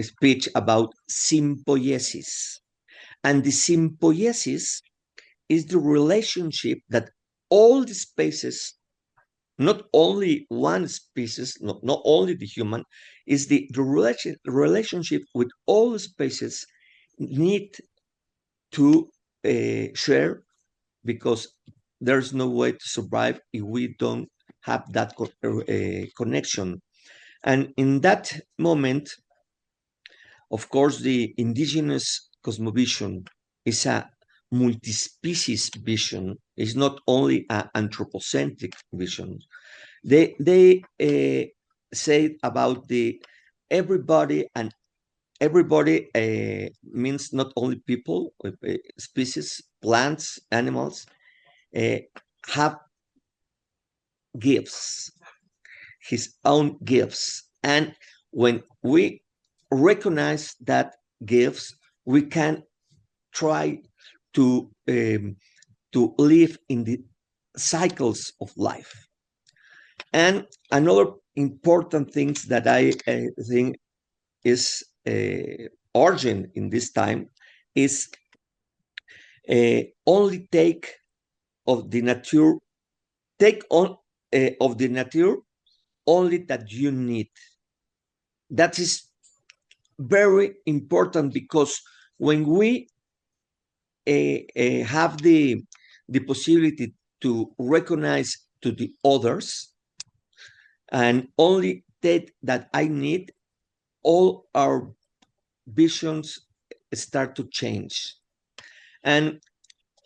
Speaker 8: speech about symbiosis. And the symbiosis is the relationship that all the species, not only one species, not only the human, is the relationship with all the species need to share, because there's no way to survive if we don't have that connection. And in that moment, of course, the indigenous cosmovision is a multi-species vision. It's not only an anthropocentric vision. They say about the everybody, and everybody means not only people, species, plants, animals, have gifts, his own gifts. And when we recognize that gifts, we can try to live in the cycles of life. And another important thing that I think is urgent in this time is only take of the nature, of the nature only that you need. That is very important, because when we have the possibility to recognize to the others and only that I need, all our visions start to change. And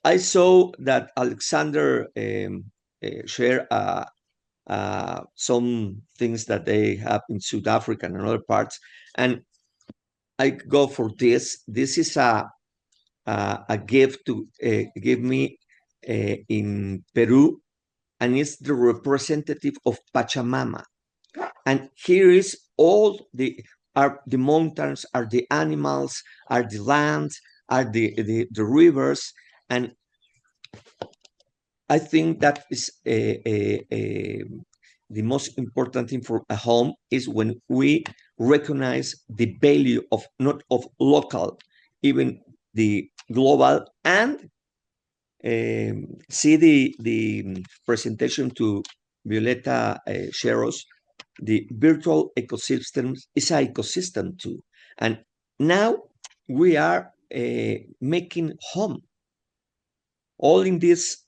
Speaker 8: I saw that Alexander shared some things that they have in South Africa and other parts, and I go for this. This is a gift to give me in Peru, and it's the representative of Pachamama. And here is all the mountains, are the animals, are the lands, are the rivers, and I think that is the most important thing for a home is when we recognize the value of not of local, even the global, and see the presentation to Violeta Sheros. The virtual ecosystem is an ecosystem too, and now we are making home all in this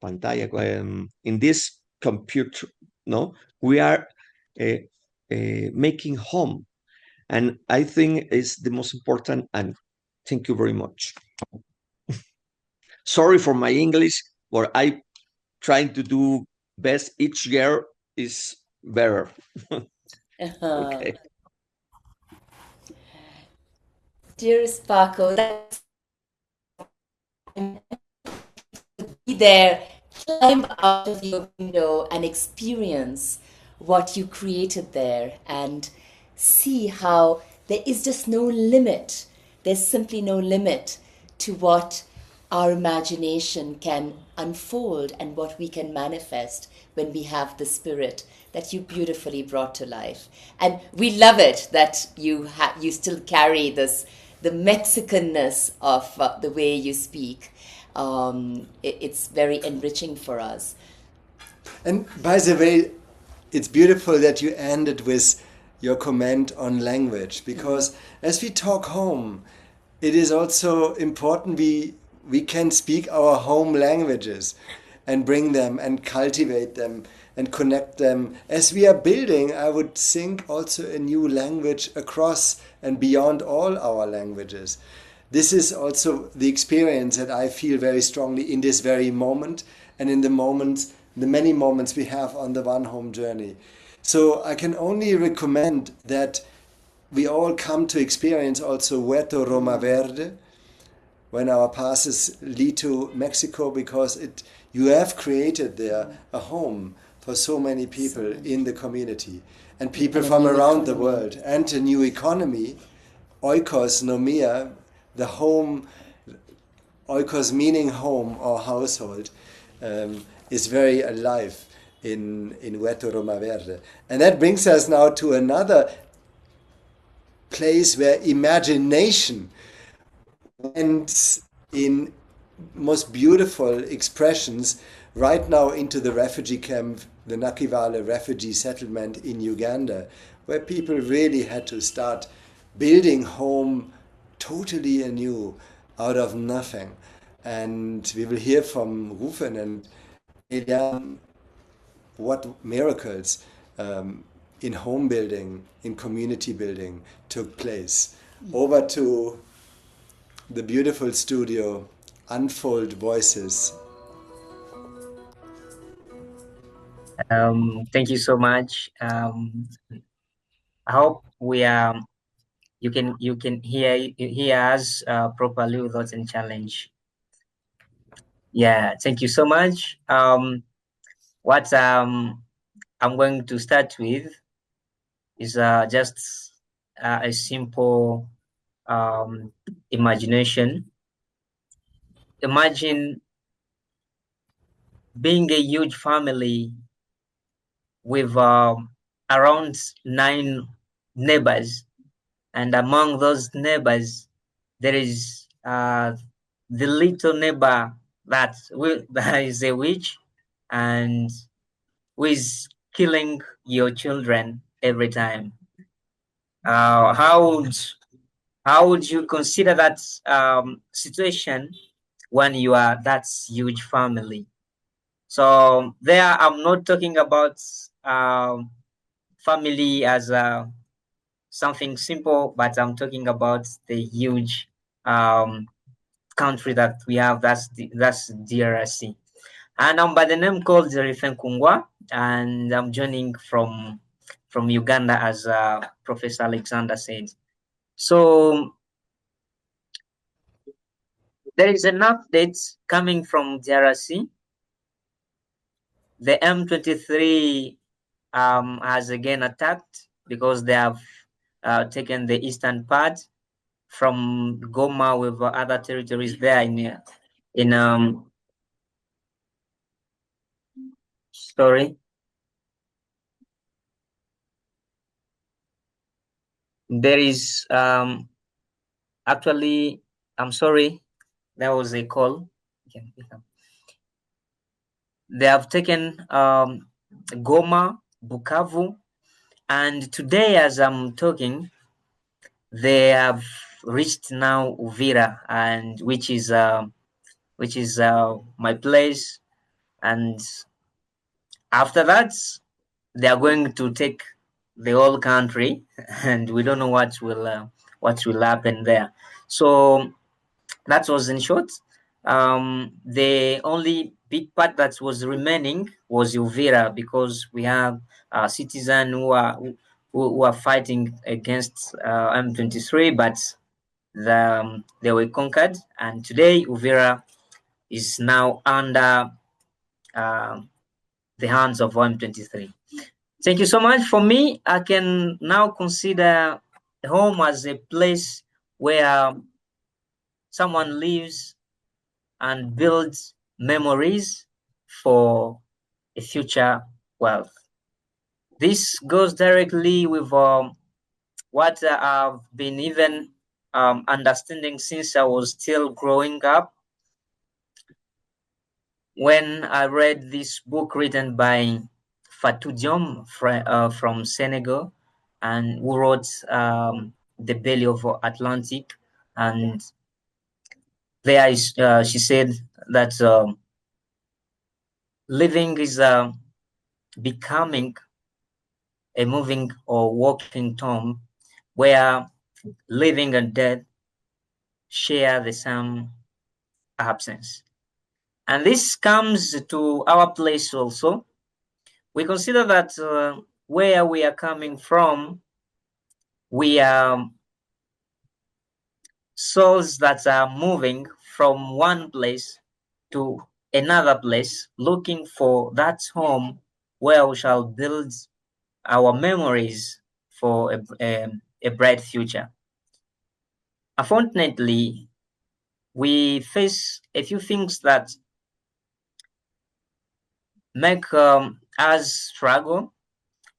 Speaker 8: pantalla, in this computer. No, we are making home, and I think is the most important. And thank you very much. Sorry for my English, but I trying to do best. Each year is better. Okay.
Speaker 4: Dearest Paco, that's be there, climb out of your window and experience what you created there, and see how there is just no limit. There's simply no limit to what our imagination can unfold and what we can manifest when we have the spirit that you beautifully brought to life. And we love it that you still carry this, the Mexicanness of the way you speak. It's very enriching for us.
Speaker 5: And by the way, it's beautiful that you ended with your comment on language, because as we talk home, it is also important we can speak our home languages and bring them and cultivate them and connect them. As we are building, I would think, also a new language across and beyond all our languages. This is also the experience that I feel very strongly in this very moment, and in the many moments we have on the One Home journey. So I can only recommend that we all come to experience also Huerto Roma Verde when our passes lead to Mexico, because you have created there a home for so many people in the community, and people from around the world, and a new economy, oikos nomia, the home, oikos meaning home or household, is very alive in Huerto Roma Verde. And that brings us now to another place where imagination went in most beautiful expressions right now into the refugee camp, the Nakivale refugee settlement in Uganda, where people really had to start building home totally anew out of nothing. And we will hear from Rufen and Elian what miracles in home building, in community building took place. Over to the beautiful studio, Unfold Voices.
Speaker 9: Thank you so much. I hope you can hear us properly without any challenge. Yeah, thank you so much. What I'm going to start with is just a simple imagination. Imagine being a huge family with around 9 neighbors, and among those neighbors, there is the little neighbor that is a witch and who is killing your children every time. How would you consider that situation when you are that huge family? So there, I'm not talking about family as something simple, but I'm talking about the huge country that we have. That's DRC. And I'm by the name called Kungwa, and I'm joining from Uganda, as Professor Alexander said. So there is an update coming from DRC. The M23 has again attacked because they have taken the eastern part from Goma with other territories there in sorry. There is actually, I'm sorry, there was a call. They have taken Goma, Bukavu, and today, as I'm talking, they have reached now Uvira, and which is my place. And after that, they are going to take the whole country, and we don't know what will happen there. So that was in short. The only big part that was remaining was Uvira, because we have citizens who are fighting against M23, but they were conquered, and today Uvira is now under the hands of M23. Thank you so much. For me, I can now consider home as a place where someone lives and builds memories for a future wealth. This goes directly with what I've been even understanding since I was still growing up, when I read this book written by Fatou Diom from Senegal, and who wrote The Belly of Atlantic. And there is, she said that living is becoming a moving or walking tomb, where living and death share the same absence. And this comes to our place also. We consider that where we are coming from, we are souls that are moving from one place to another place, looking for that home where we shall build our memories for a bright future. Unfortunately, we face a few things that make us struggle,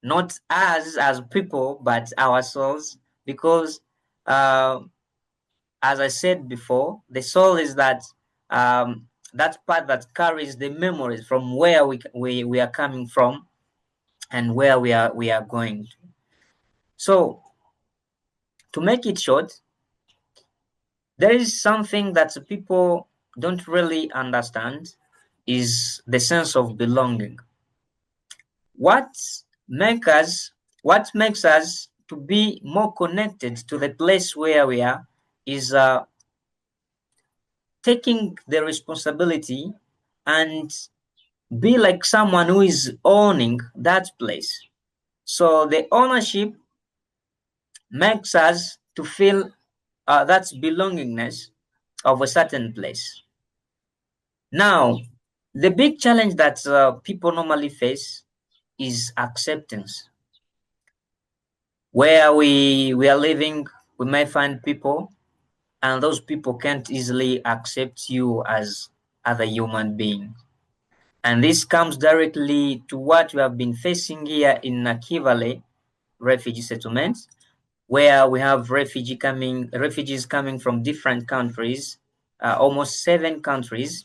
Speaker 9: not us as people, but ourselves, because as I said before, the soul is that that part that carries the memories from where we are coming from and where we are going to. So, to make it short, there is something that people don't really understand, is the sense of belonging. What makes us to be more connected to the place where we are is taking the responsibility and be like someone who is owning that place. So the ownership makes us to feel that belongingness of a certain place. Now, the big challenge that people normally face is acceptance. Where we are living, we may find people and those people can't easily accept you as other human beings. And this comes directly to what we have been facing here in Nakivale refugee settlements, where we have refugees coming from different countries, almost 7 countries.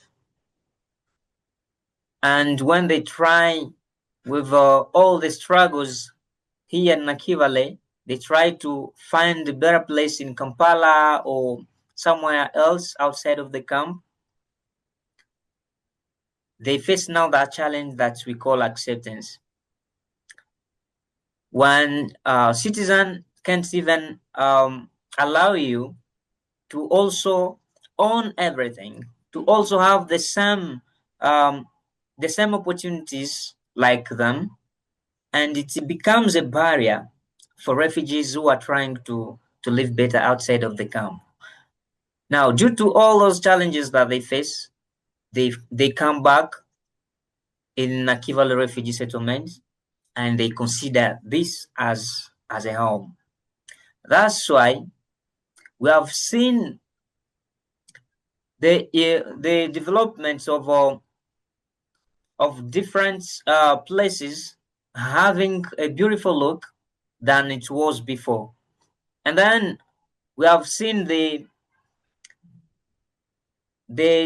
Speaker 9: And when they try with all the struggles here in Nakivale, they try to find a better place in Kampala or somewhere else outside of the camp. They face now that challenge that we call acceptance. One citizen can't even allow you to also own everything, to also have the same opportunities like them, and it becomes a barrier for refugees who are trying to live better outside of the camp. Now, due to all those challenges that they face, they come back in Nakivale refugee settlement and they consider this as a home. That's why we have seen the developments of different places having a beautiful look than it was before. And then we have seen the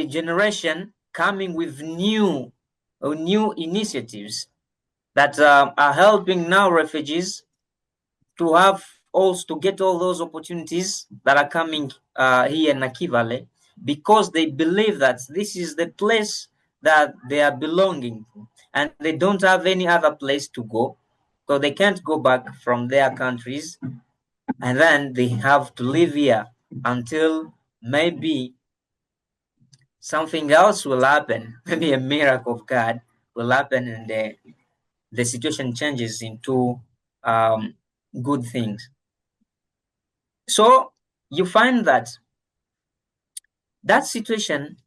Speaker 9: generation coming with new initiatives that are helping now refugees to have also to get all those opportunities that are coming here in Nakivale, because they believe that this is the place that they are belonging to, and they don't have any other place to go, so they can't go back from their countries, and then they have to live here until maybe something else will happen. Maybe a miracle of God will happen, and the situation changes into good things. So you find that situation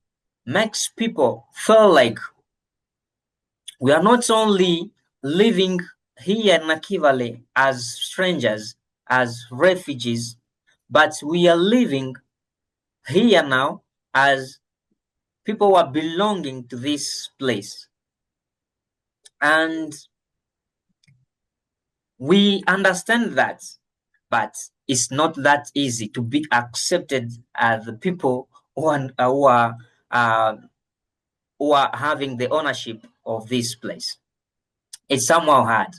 Speaker 9: makes people feel like we are not only living here in Nakivale as strangers, as refugees, but we are living here now as people who are belonging to this place. And we understand that, but it's not that easy to be accepted as the people who are having the ownership of this place. It's somehow hard.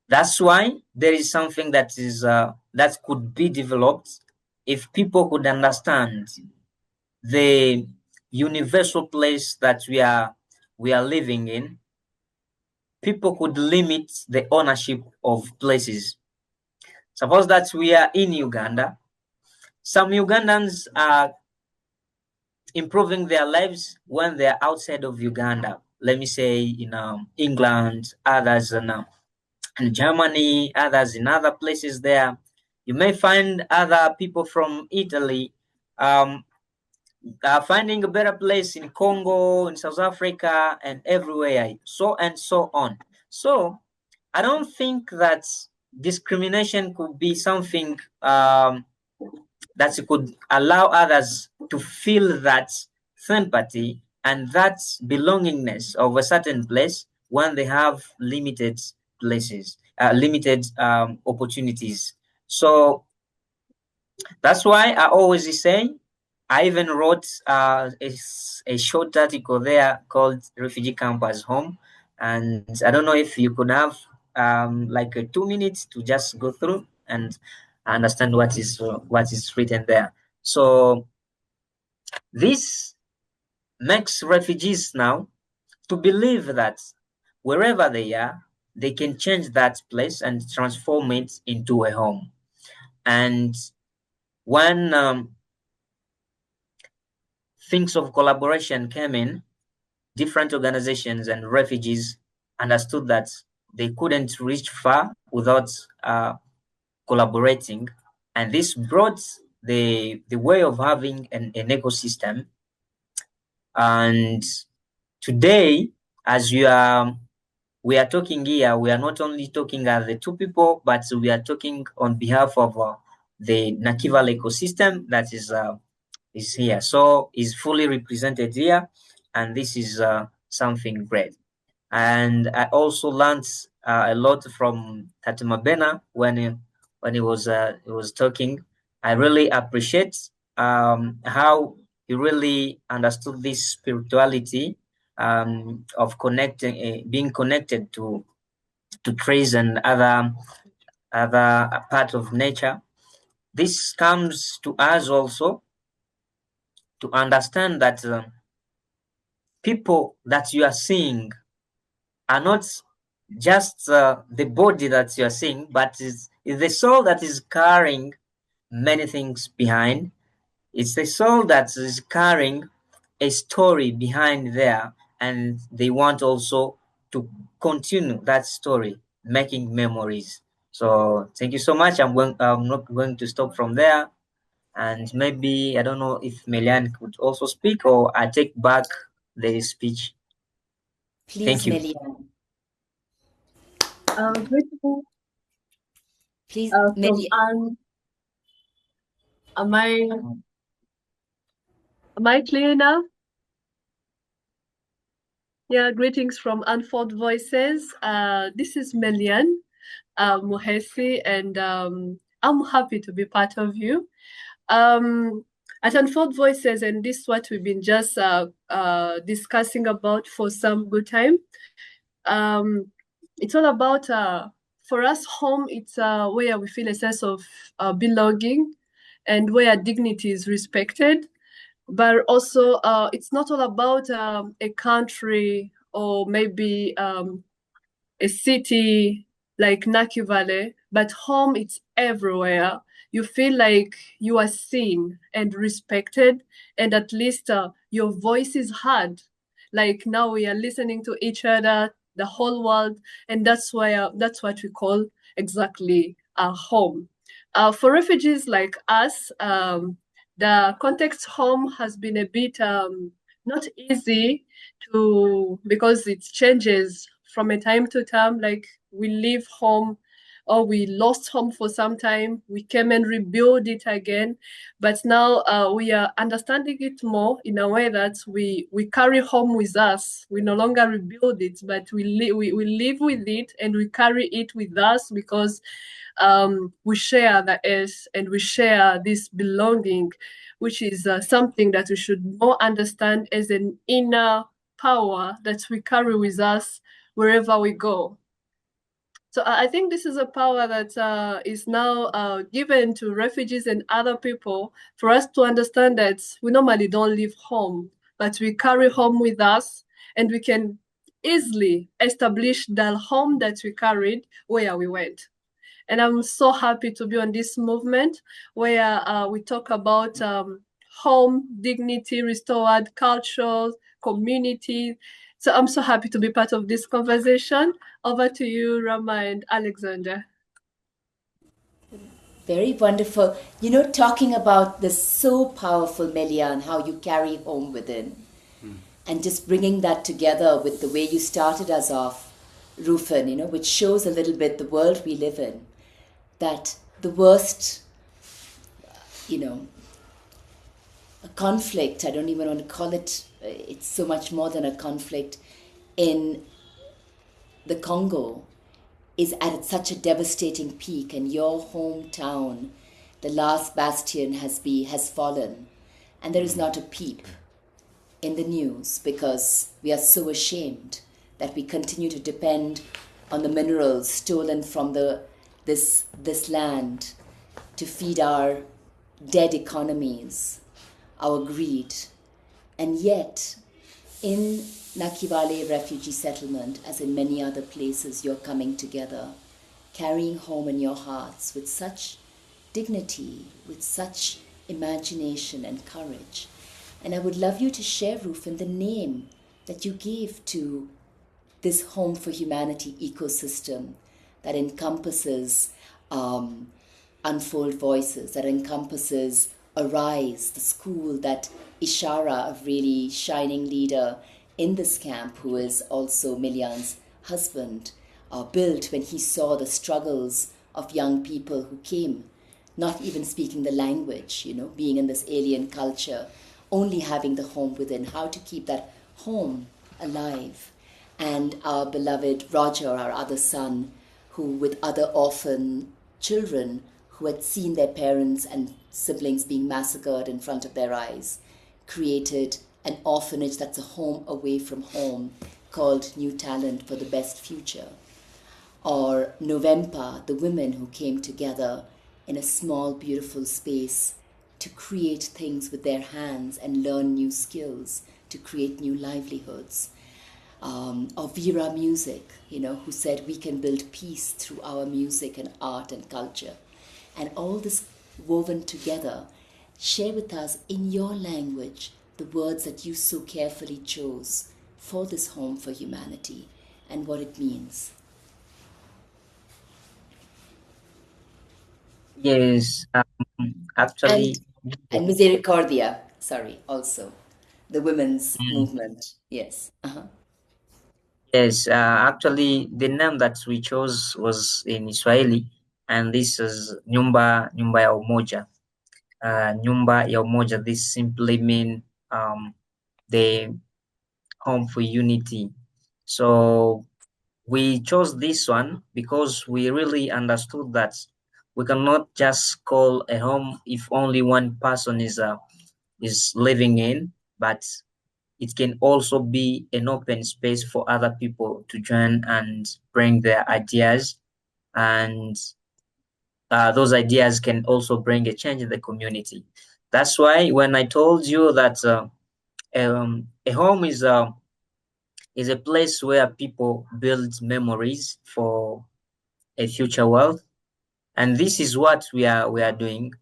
Speaker 9: That's why there is something that is that could be developed if people could understand the universal place that we are living in. People could limit the ownership of places. Suppose that we are in Uganda. Some Ugandans are improving their lives when they're outside of Uganda. Let me say in England, others in Germany, others in other places there. You may find other people from Italy finding a better place in Congo, in South Africa, and everywhere, so and so on. So I don't think that discrimination could be something that could allow others to feel that sympathy and that belongingness of a certain place when they have limited places, limited opportunities. So that's why I always say, I even wrote a short article there called Refugee Camp as Home. And I don't know if you could have like 2 minutes to just go through and understand what is written there. So this makes refugees now to believe that wherever they are, they can change that place and transform it into a home. And when things of collaboration came in, different organizations and refugees understood that they couldn't reach far without collaborating, and this brought the way of having an ecosystem. And today, as we are talking here, we are not only talking as the two people, but we are talking on behalf of the Nakival ecosystem that is here. So is fully represented here, and this is something great. And I also learned a lot from Tatumabena when he was talking. I really appreciate how he really understood this spirituality of connecting, being connected to trees and other part of nature. This comes to us also to understand that people that you are seeing are not just the body that you are seeing, but is the soul that is carrying many things behind. It's the soul that is carrying a story behind there, and they want also to continue that story, making memories. So thank you so much. I'm not going to stop from there, and maybe I don't know if Melian could also speak, or I take back the speech.
Speaker 4: Please,
Speaker 9: Thank you.
Speaker 4: Melian.
Speaker 10: Greetings.
Speaker 4: Please,
Speaker 10: From
Speaker 4: Melian.
Speaker 10: Am I clear now? Yeah, greetings from Unfold Voices. This is Melian Muhesi, and I'm happy to be part of you. At Unfold Voices, and this is what we've been just discussing about for some good time. It's all about, for us, home, it's where we feel a sense of belonging and where dignity is respected. But also, it's not all about a country or maybe a city like Naki Valley, but home, it's everywhere. You feel like you are seen and respected, and at least your voice is heard. Like now we are listening to each other, the whole world, and that's what we call exactly a home. For refugees like us, the context home has been a bit not easy because it changes from a time to time. Like we leave home or we lost home for some time, we came and rebuild it again, but now we are understanding it more in a way that we carry home with us. We no longer rebuild it, but we live with it and we carry it with us because we share the earth and we share this belonging, which is something that we should more understand as an inner power that we carry with us wherever we go. So I think this is a power that is now given to refugees and other people for us to understand that we normally don't leave home, but we carry home with us, and we can easily establish the home that we carried where we went. And I'm so happy to be on this movement where we talk about home, dignity, restored cultures, community. So I'm so happy to be part of this conversation. Over to you, Rama and Alexander.
Speaker 4: Very wonderful. You know, talking about this so powerful, Melian, how you carry home within. And just bringing that together with the way you started us off, Rufin, you know, which shows a little bit the world we live in. That the worst, you know, a conflict, I don't even want to call it, it's so much more than a conflict, in the Congo is at such a devastating peak, and your hometown, the last bastion has fallen, and there is not a peep in the news because we are so ashamed that we continue to depend on the minerals stolen from this land to feed our dead economies, our greed. And yet, in Nakivale refugee settlement, as in many other places, you're coming together, carrying home in your hearts with such dignity, with such imagination and courage. And I would love you to share, Rufin, the name that you gave to this Home for Humanity ecosystem that encompasses Unfold Voices, that encompasses Arise, the school that Ishara, a really shining leader in this camp, who is also Melian's husband, built when he saw the struggles of young people who came not even speaking the language, being in this alien culture, only having the home within, how to keep that home alive. And our beloved Roger, our other son, who with other orphan children who had seen their parents and siblings being massacred in front of their eyes, created an orphanage that's a home away from home called New Talent for the Best Future. Or November, the women who came together in a small, beautiful space to create things with their hands and learn new skills, to create new livelihoods. Or Vera Music, who said we can build peace through our music and art and culture. And all this woven together. Share with us in your language the words that you so carefully chose for this home for humanity and what it means.
Speaker 9: Yes, actually,
Speaker 4: and Misericordia, also the women's movement. Yes.
Speaker 9: yes, actually, the name that we chose was in Swahili, and this is nyumba ya umoja. Nyumba ya umoja. This simply mean the home for unity. So we chose this one because we really understood that we cannot just call a home if only one person is living in, but it can also be an open space for other people to join and bring their ideas, and those ideas can also bring a change in the community. That's why when I told you that a home is a place where people build memories for a future world, and this is what we are doing.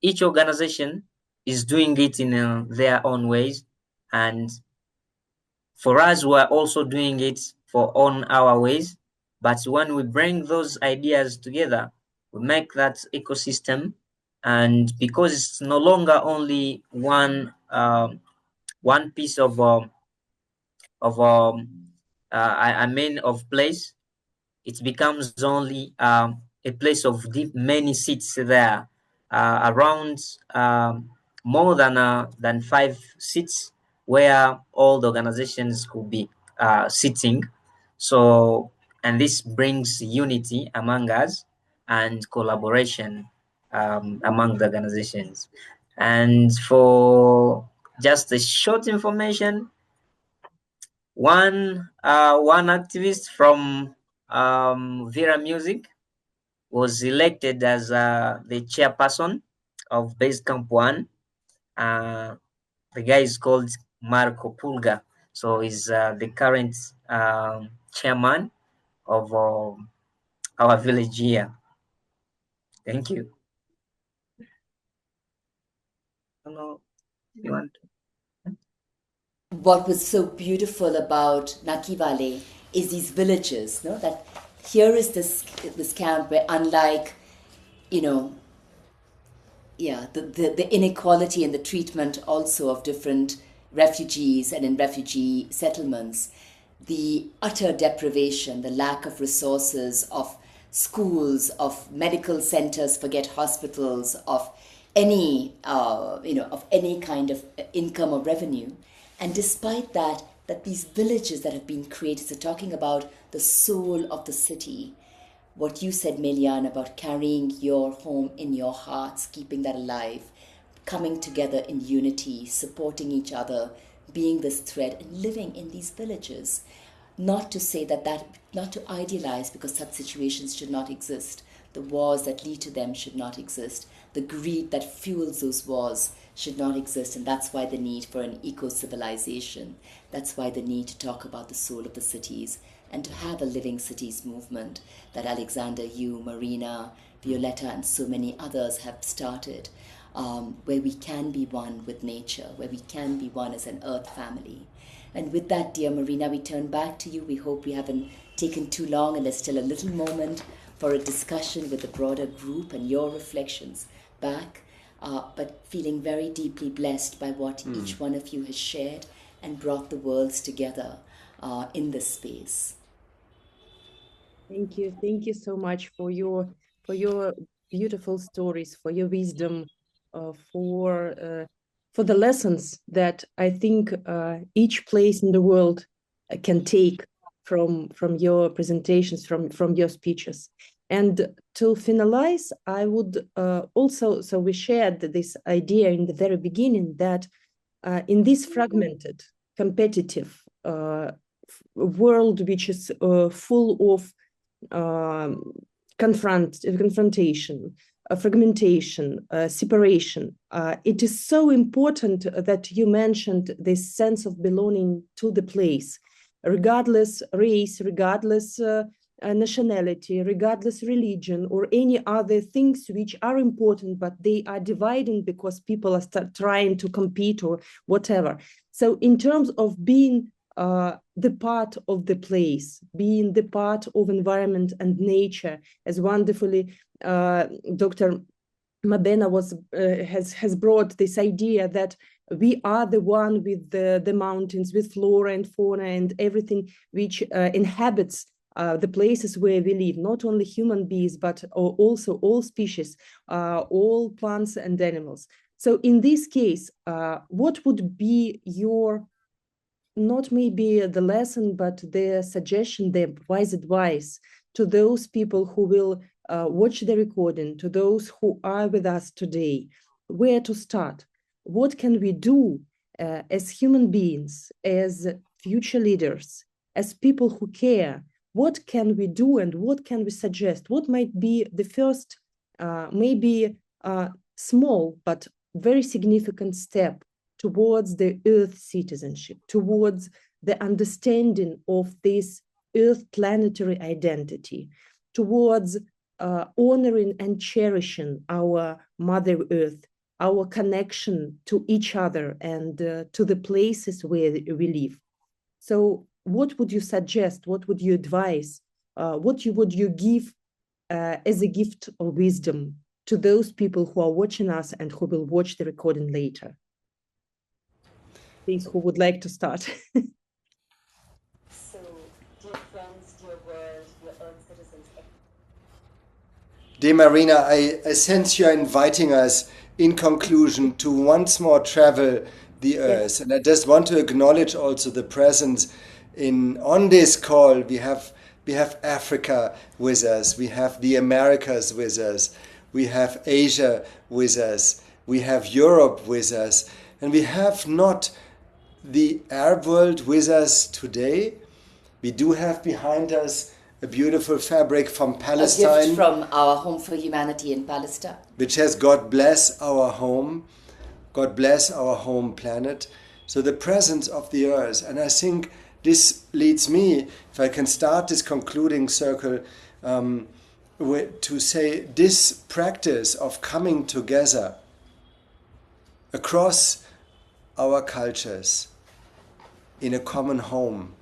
Speaker 9: Each organization is doing it in their own ways, and for us, we are also doing it on our ways. But when we bring those ideas together, we make that ecosystem, and because it's no longer only one piece of of place, it becomes only a place of many seats there, around more than 5 seats where all the organizations could be sitting. So, and this brings unity among us and collaboration among the organizations. And for just a short information, one activist from Vera Music was elected as the chairperson of Base Camp 1. The guy is called Marco Pulga. So he's the current chairman of our village here. Thank you. I don't know if you want to.
Speaker 4: What was so beautiful about Nakivale is these villages, that here is this camp where, unlike, the inequality and the treatment also of different refugees and in refugee settlements, the utter deprivation, the lack of resources, of schools, of medical centers, forget hospitals, of any of any kind of income or revenue. And despite that these villages that have been created, so talking about the soul of the city, what you said, Melian, about carrying your home in your hearts, keeping that alive, coming together in unity, supporting each other, being this thread and living in these villages. Not to say not to idealize, because such situations should not exist. The wars that lead to them should not exist. The greed that fuels those wars should not exist. And that's why the need for an eco-civilization. That's why the need to talk about the soul of the cities and to have a living cities movement that Alexander, you, Marina, Violetta, and so many others have started, where we can be one with nature, where we can be one as an earth family. And with that, dear Marina, we turn back to you. We hope we haven't taken too long and there's still a little moment for a discussion with the broader group and your reflections back, but feeling very deeply blessed by what each one of you has shared and brought the worlds together in this space.
Speaker 2: Thank you so much for your for your beautiful stories, for your wisdom, for the lessons that I think each place in the world can take from your presentations, from your speeches. And to finalize, I would also, so we shared this idea in the very beginning that in this fragmented, competitive world, which is full of confrontation, fragmentation, separation, it is so important that you mentioned this sense of belonging to the place, regardless race, regardless nationality, regardless religion, or any other things which are important, but they are dividing because people are trying to compete or whatever. So in terms of being the part of the place, being the part of environment and nature, as wonderfully Dr. Mabena has brought this idea that we are the one with the mountains, with flora and fauna and everything which inhabits the places where we live, not only human beings, but also all species, all plants and animals. So in this case, what would be your, not maybe the lesson, but the suggestion, the wise advice to those people who will watch the recording, to those who are with us today, where to start? What can we do as human beings, as future leaders, as people who care? What can we do and what can we suggest? What might be the first, maybe small, but very significant step towards the Earth citizenship, towards the understanding of this Earth planetary identity, towards honoring and cherishing our Mother Earth, our connection to each other and to the places where we live? So what would you suggest? What would you advise? What would you give as a gift of wisdom to those people who are watching us and who will watch the recording later? Please, who would like to start?
Speaker 4: So, dear friends, dear world, dear Earth citizens.
Speaker 5: Dear Marina, I sense you're inviting us in conclusion to once more travel the Earth. Yes. And I just want to acknowledge also the presence on this call. We have Africa with us, we have the Americas with us, we have Asia with us, we have Europe with us, and we have not the Arab world with us today. We do have behind us a beautiful fabric from Palestine.
Speaker 4: A gift from our Home for Humanity in Palestine.
Speaker 5: Which has God bless our home, God bless our home planet. So the presence of the earth. And I think this leads me, if I can start this concluding circle, to say this practice of coming together across our cultures in a common home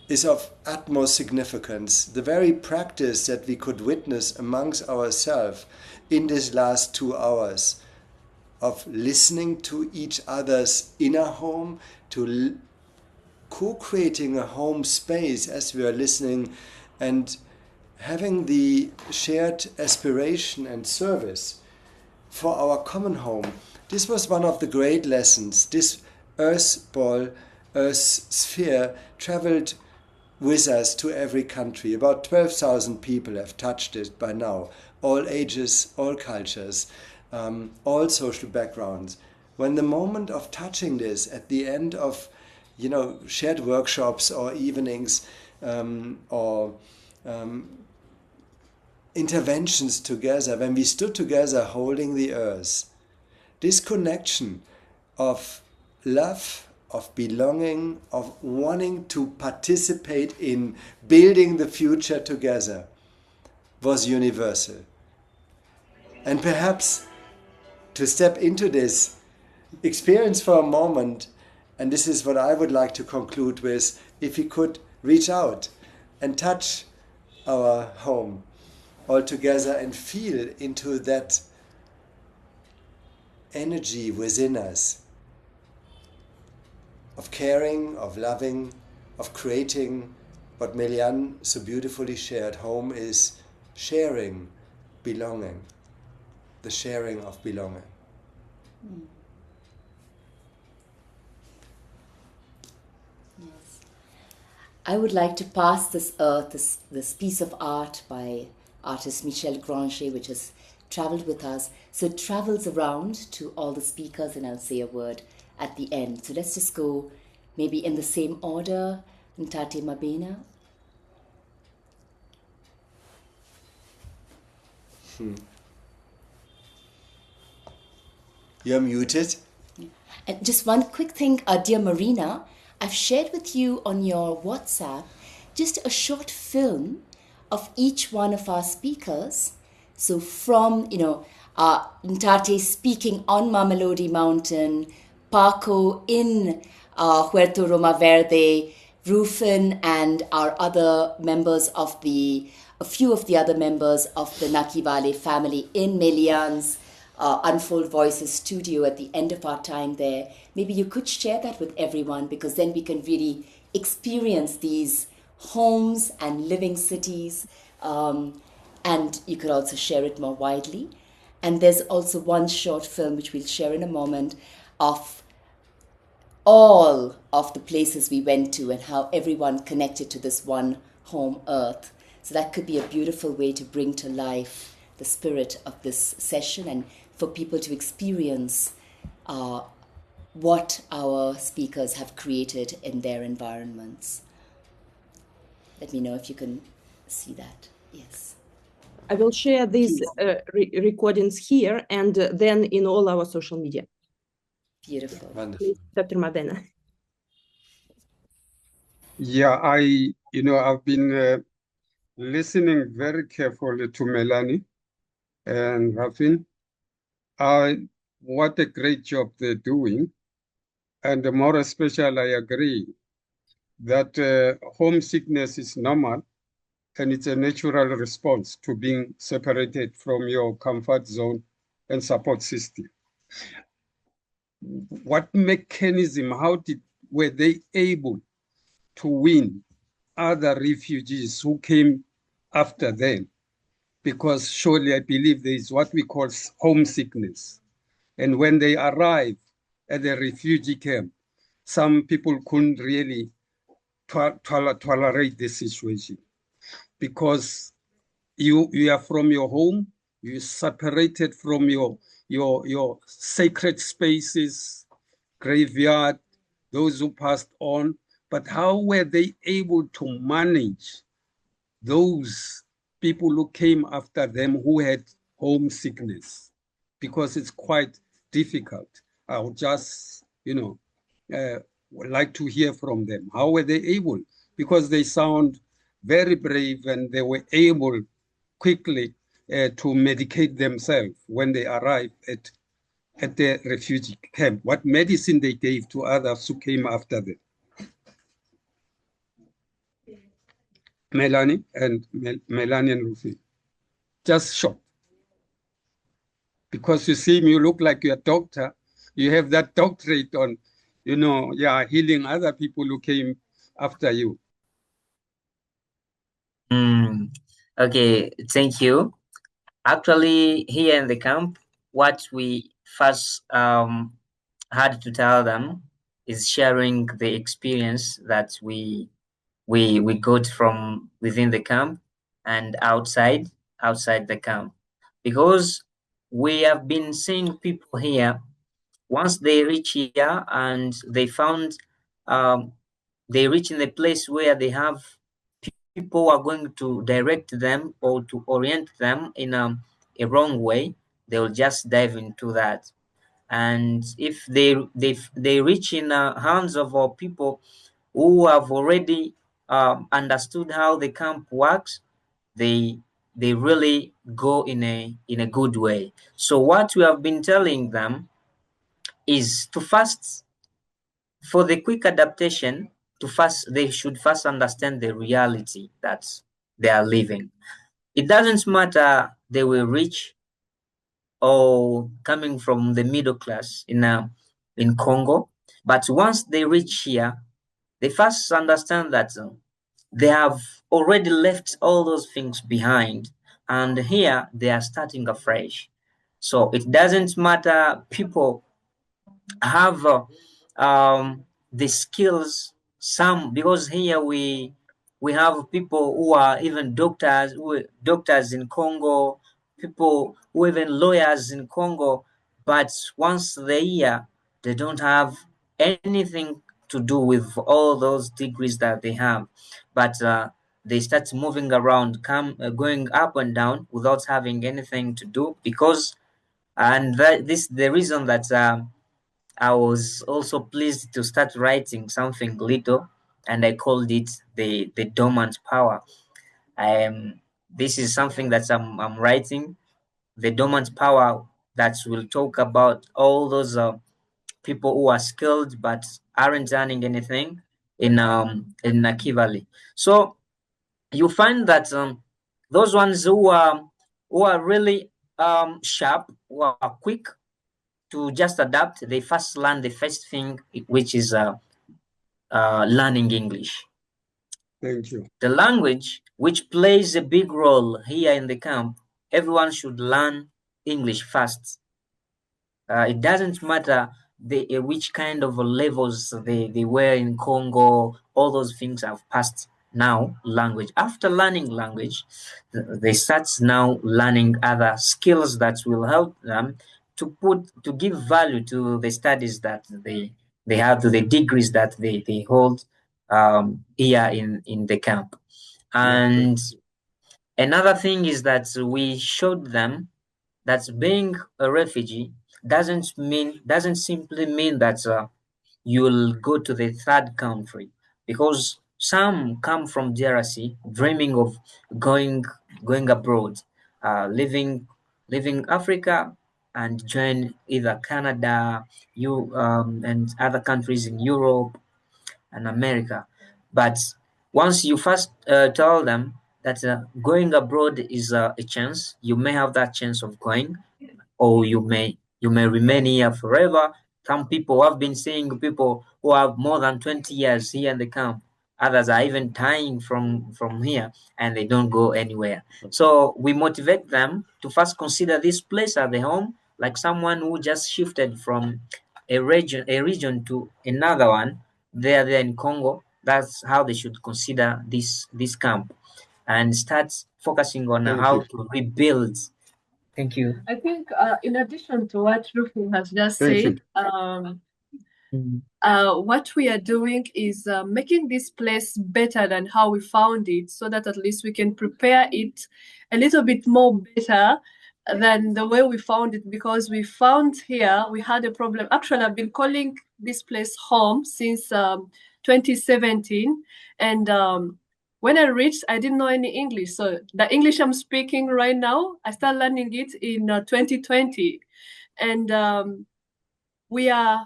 Speaker 5: is of utmost significance. The very practice that we could witness amongst ourselves in these last 2 hours of listening to each other's inner home, to co-creating a home space as we are listening, and having the shared aspiration and service for our common home. This was one of the great lessons. This Earth ball, Earth sphere traveled with us to every country. About 12,000 people have touched it by now. All ages, all cultures, all social backgrounds. When the moment of touching this at the end of, shared workshops or evenings or interventions together, when we stood together holding the earth, this connection of love, of belonging, of wanting to participate in building the future together was universal. And perhaps to step into this experience for a moment, and this is what I would like to conclude with, if we could reach out and touch our home all together and feel into that energy within us of caring, of loving, of creating what Melian so beautifully shared. Home is sharing, belonging, the sharing of belonging.
Speaker 4: Yes. I would like to pass this earth, this piece of art by artist Michel Granger, which has traveled with us. So it travels around to all the speakers, and I'll say a word at the end. So let's just go maybe in the same order. Ntate Mabena.
Speaker 5: You're muted.
Speaker 4: And just one quick thing, dear Marina, I've shared with you on your WhatsApp just a short film of each one of our speakers. So from, Ntate speaking on Mamelodi Mountain, Paco in Huerto Roma Verde, Rufin and our other members of a few of the other members of the Naki Valley family in Melian's Unfold Voices studio at the end of our time there. Maybe you could share that with everyone, because then we can really experience these homes and living cities, and you could also share it more widely. And there's also one short film which we'll share in a moment of all of the places we went to and how everyone connected to this one home earth. So that could be a beautiful way to bring to life the spirit of this session and for people to experience what our speakers have created in their environments. Let me know if you can see that. Yes.
Speaker 2: I will share these recordings here and then in all our social media.
Speaker 4: Beautiful.
Speaker 5: Wonderful.
Speaker 2: Please, Dr. Mabena.
Speaker 7: Yeah, I've been listening very carefully to Melanie and Rafin. What a great job they're doing. And more especially, I agree that homesickness is normal and it's a natural response to being separated from your comfort zone and support system. What mechanism, were they able to win other refugees who came after them? Because surely I believe there is what we call homesickness. And when they arrive at the refugee camp, some people couldn't really tolerate the situation, because you are from your home, you're separated from your sacred spaces, graveyard, those who passed on. But how were they able to manage those people who came after them who had homesickness? Because it's quite difficult. I would just, would like to hear from them. How were they able? Because they sound very brave and they were able quickly to medicate themselves when they arrived at the refugee camp. What medicine they gave to others who came after them. Melanie and Rufin. Just short. Because you see, you look like you're a doctor. You have that doctorate on, healing other people who came after you.
Speaker 9: Okay, thank you. Actually, here in the camp, what we first had to tell them is sharing the experience that we got from within the camp and outside the camp, because we have been seeing people here. Once they reach here and they found they reach in the place where they have people who are going to direct them or to orient them in a wrong way, they will just dive into that. And if they reach in the hands of our people who have already understood how the camp works, they really go in a good way. So what we have been telling them is to first, for the quick adaptation, they should first understand the reality that they are living. It doesn't matter they were rich or coming from the middle class in Congo, but once they reach here, they first understand that they have already left all those things behind. and here they are starting afresh. So it doesn't matter, people have the skills, some, because here we have people who are even doctors, doctors in Congo, people who are even lawyers in Congo, but once they're here, they don't have anything to do with all those degrees that they have, but they start moving around, going up and down without having anything to do, because and this the reason that I was also pleased to start writing something little, and I called it the dormant power. This is something that I'm writing, the dormant power, that will talk about all those people who are skilled but aren't earning anything in Naki Valley. So you find that those ones who are really sharp, who are quick to just adapt, they first learn the first thing, which is learning English.
Speaker 7: Thank you.
Speaker 9: The language, which plays a big role here in the camp, everyone should learn English first. It doesn't matter which kind of levels they were in Congo, all those things have passed. Now language, after learning language, they start now learning other skills that will help them to give value to the studies that they have, to the degrees that they hold here in the camp. And another thing is that we showed them that being a refugee doesn't simply mean that you'll go to the third country, because some come from DRC dreaming of going abroad, leaving Africa and join either Canada, and other countries in Europe and America. But once you first tell them that going abroad is a chance, you may have that chance of going, or you may remain here forever. Some people have been seeing people who have more than 20 years here in the camp. Others are even dying from here, and they don't go anywhere. So we motivate them to first consider this place as the home, like someone who just shifted from a region to another one. They're there in Congo. That's how they should consider this camp, and start focusing on
Speaker 7: Thank
Speaker 9: how
Speaker 7: you.
Speaker 9: to rebuild. Thank you.
Speaker 10: I think in addition to what Rufi has just
Speaker 7: Thank
Speaker 10: said, what we are doing is making this place better than how we found it, so that at least we can prepare it a little bit more better than the way we found it, because we found here we had a problem. Actually, I've been calling this place home since 2017, and when I reached, I didn't know any English. So the English I'm speaking right now, I started learning it in 2020, and we are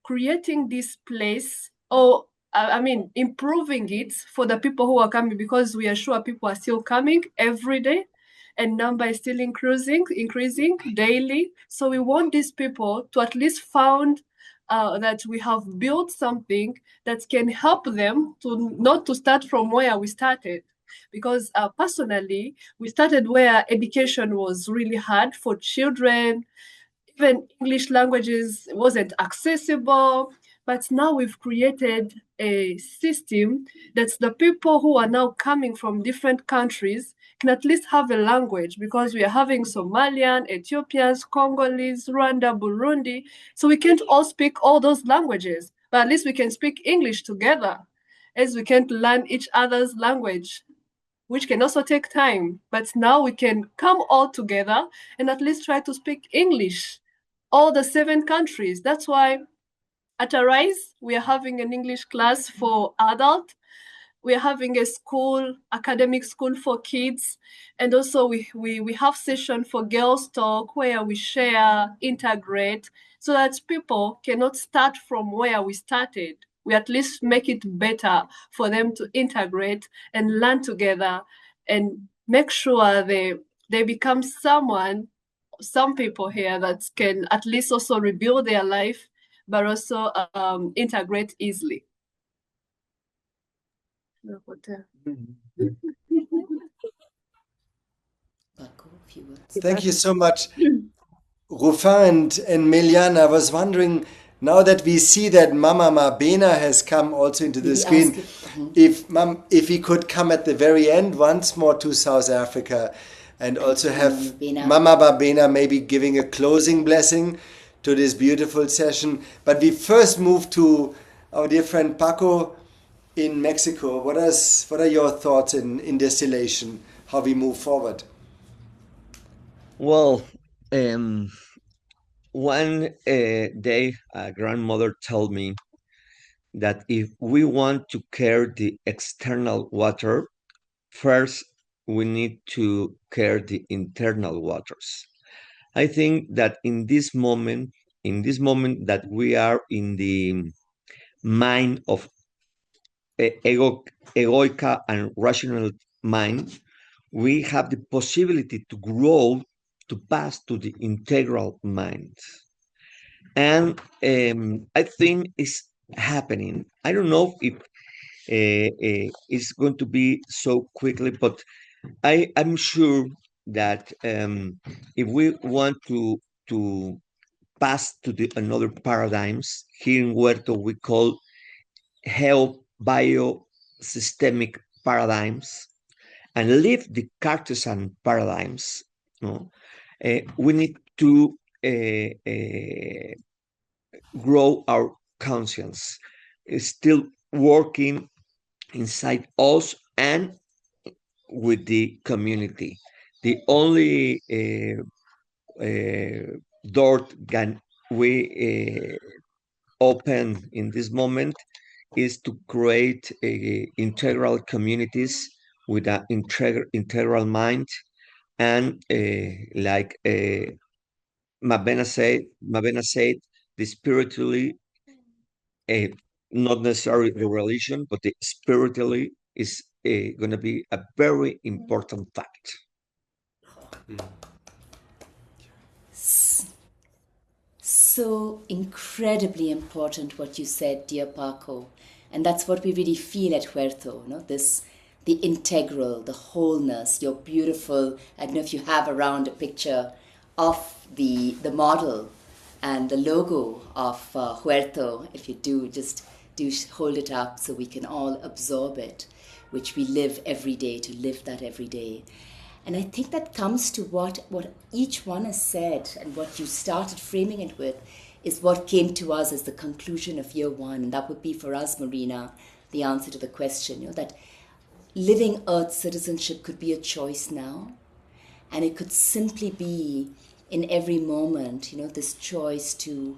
Speaker 10: creating this place, or I mean, improving it for the people who are coming, because we are sure people are still coming every day, and number is still increasing daily. So we want these people to at least found that we have built something that can help them to not to start from where we started. Because personally, we started where education was really hard for children. Even English languages wasn't accessible, but now we've created a system that the people who are now coming from different countries can at least have a language, because we are having Somalian, Ethiopians, Congolese, Rwanda, Burundi. So we can't all speak all those languages, but at least we can speak English together, as we can't learn each other's language, which can also take time. But now we can come all together and at least try to speak English, all the 7 countries. That's why at Arise, we are having an English class for adults. We are having a academic school for kids. And also we have session for girls talk, where we share, integrate, so that people cannot start from where we started. We at least make it better for them to integrate and learn together, and make sure they become some people here that can at least also rebuild their life, but also integrate easily.
Speaker 4: few words.
Speaker 5: Thank you so much, Rufin and Melian. I was wondering, now that we see that Mama Mabena has come also into the screen, if he could come at the very end once more to South Africa and also have Mama Mabena maybe giving a closing blessing to this beautiful session. But we first move to our dear friend Paco in Mexico. What are your thoughts in distillation, how we move forward?
Speaker 8: Well, one day a grandmother told me that if we want to care the external water, first we need to care the internal waters. I think that in this moment that we are in the mind of egoica and rational mind, we have the possibility to grow, to pass to the integral mind. And I think it's happening. I don't know if it's going to be so quickly, but I'm sure that if we want to pass to the another paradigms, here in Huerto we call biosystemic paradigms, and leave the Cartesian paradigms. We need to grow our conscience. It's still working inside us and with the community. The only door can we open in this moment is to create integral communities with an integral mind, and like Mabena said, the spiritually, not necessarily the religion, but the spiritually is going to be a very important fact.
Speaker 4: So incredibly important what you said, dear Paco. And that's what we really feel at Huerto, the integral, the wholeness, your beautiful, I don't know if you have around a picture of the model and the logo of Huerto. If you do, just do hold it up so we can all absorb it, which we live every day, to live that every day. And I think that comes to what each one has said, and what you started framing it with is what came to us as the conclusion of year one. And that would be for us, Marina, the answer to the question, that living Earth citizenship could be a choice now. And it could simply be in every moment, this choice to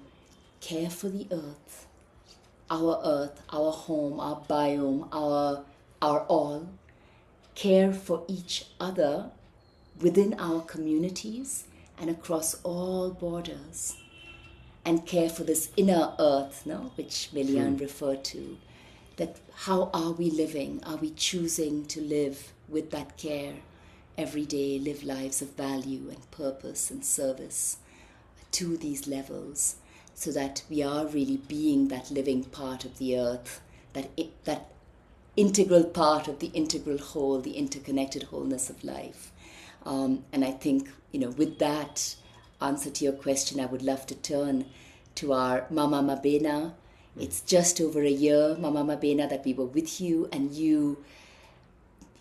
Speaker 4: care for the Earth, our home, our biome, our all, care for each other within our communities and across all borders, and care for this inner earth, which Melian referred to, that how are we living? Are we choosing to live with that care every day, live lives of value and purpose and service to these levels, so that we are really being that living part of the earth, that integral part of the integral whole, the interconnected wholeness of life. And I think, with that answer to your question, I would love to turn to our Mama Mabena. It's just over a year, Mama Mabena, that we were with you, and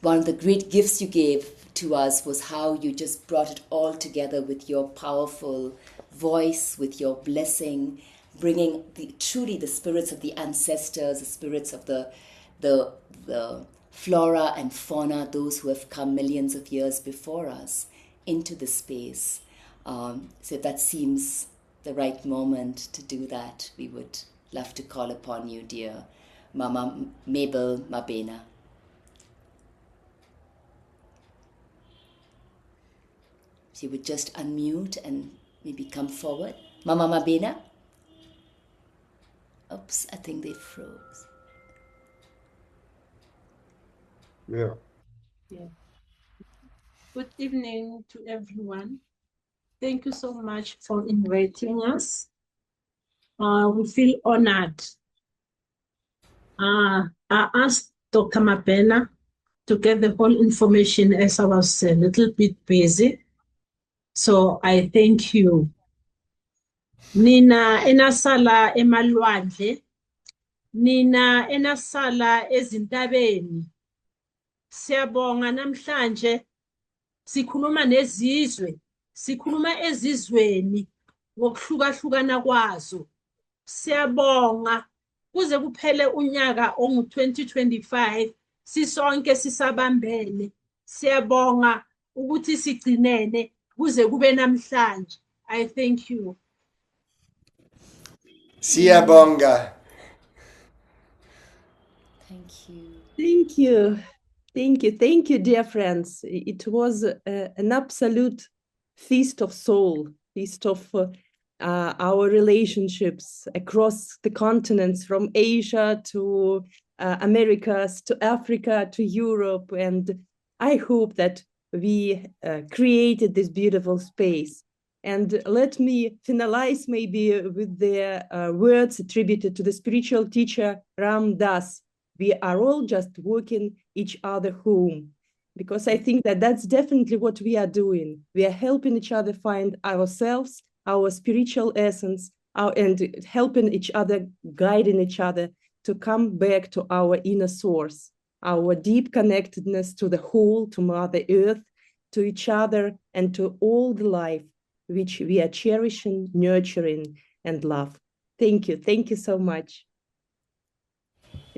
Speaker 4: one of the great gifts you gave to us was how you just brought it all together with your powerful voice, with your blessing, bringing truly the spirits of the ancestors, the spirits of the flora and fauna, those who have come millions of years before us, into the space. So if that seems the right moment to do that, we would love to call upon you, dear Mama Mabel Mabena. So you would just unmute and maybe come forward. Mama Mabena? Oops, I think they froze.
Speaker 7: Yeah.
Speaker 11: Good evening to everyone. Thank you so much for inviting us. We feel honored. I asked Dr. Mabena to get the whole information as I was a little bit busy. So I thank you. Nina enasala emalwandle, nina enasala ezintabeni. Siyabonga namhlanje sikhuluma nezizwe, sikhuluma ezizweni ngokuhlukahlukana kwazo. Siyabonga kuze kuphele unyaka ongu-2025 sisonke sisabambene. Siyabonga ukuthi sigcinene kuze kube namhlanje. I thank you.
Speaker 5: Siyabonga.
Speaker 4: Thank you.
Speaker 2: Thank you. Thank you. Thank you, dear friends. It was an absolute feast of soul, feast of our relationships across the continents, from Asia to Americas, to Africa, to Europe. And I hope that we created this beautiful space. And let me finalize maybe with the words attributed to the spiritual teacher Ram Dass. We are all just walking each other home, because I think that that's definitely what we are doing. We are helping each other find ourselves, our spiritual essence, and helping each other, guiding each other to come back to our inner source, our deep connectedness to the whole, to Mother Earth, to each other, and to all the life which we are cherishing, nurturing, and love. Thank you. Thank you so much.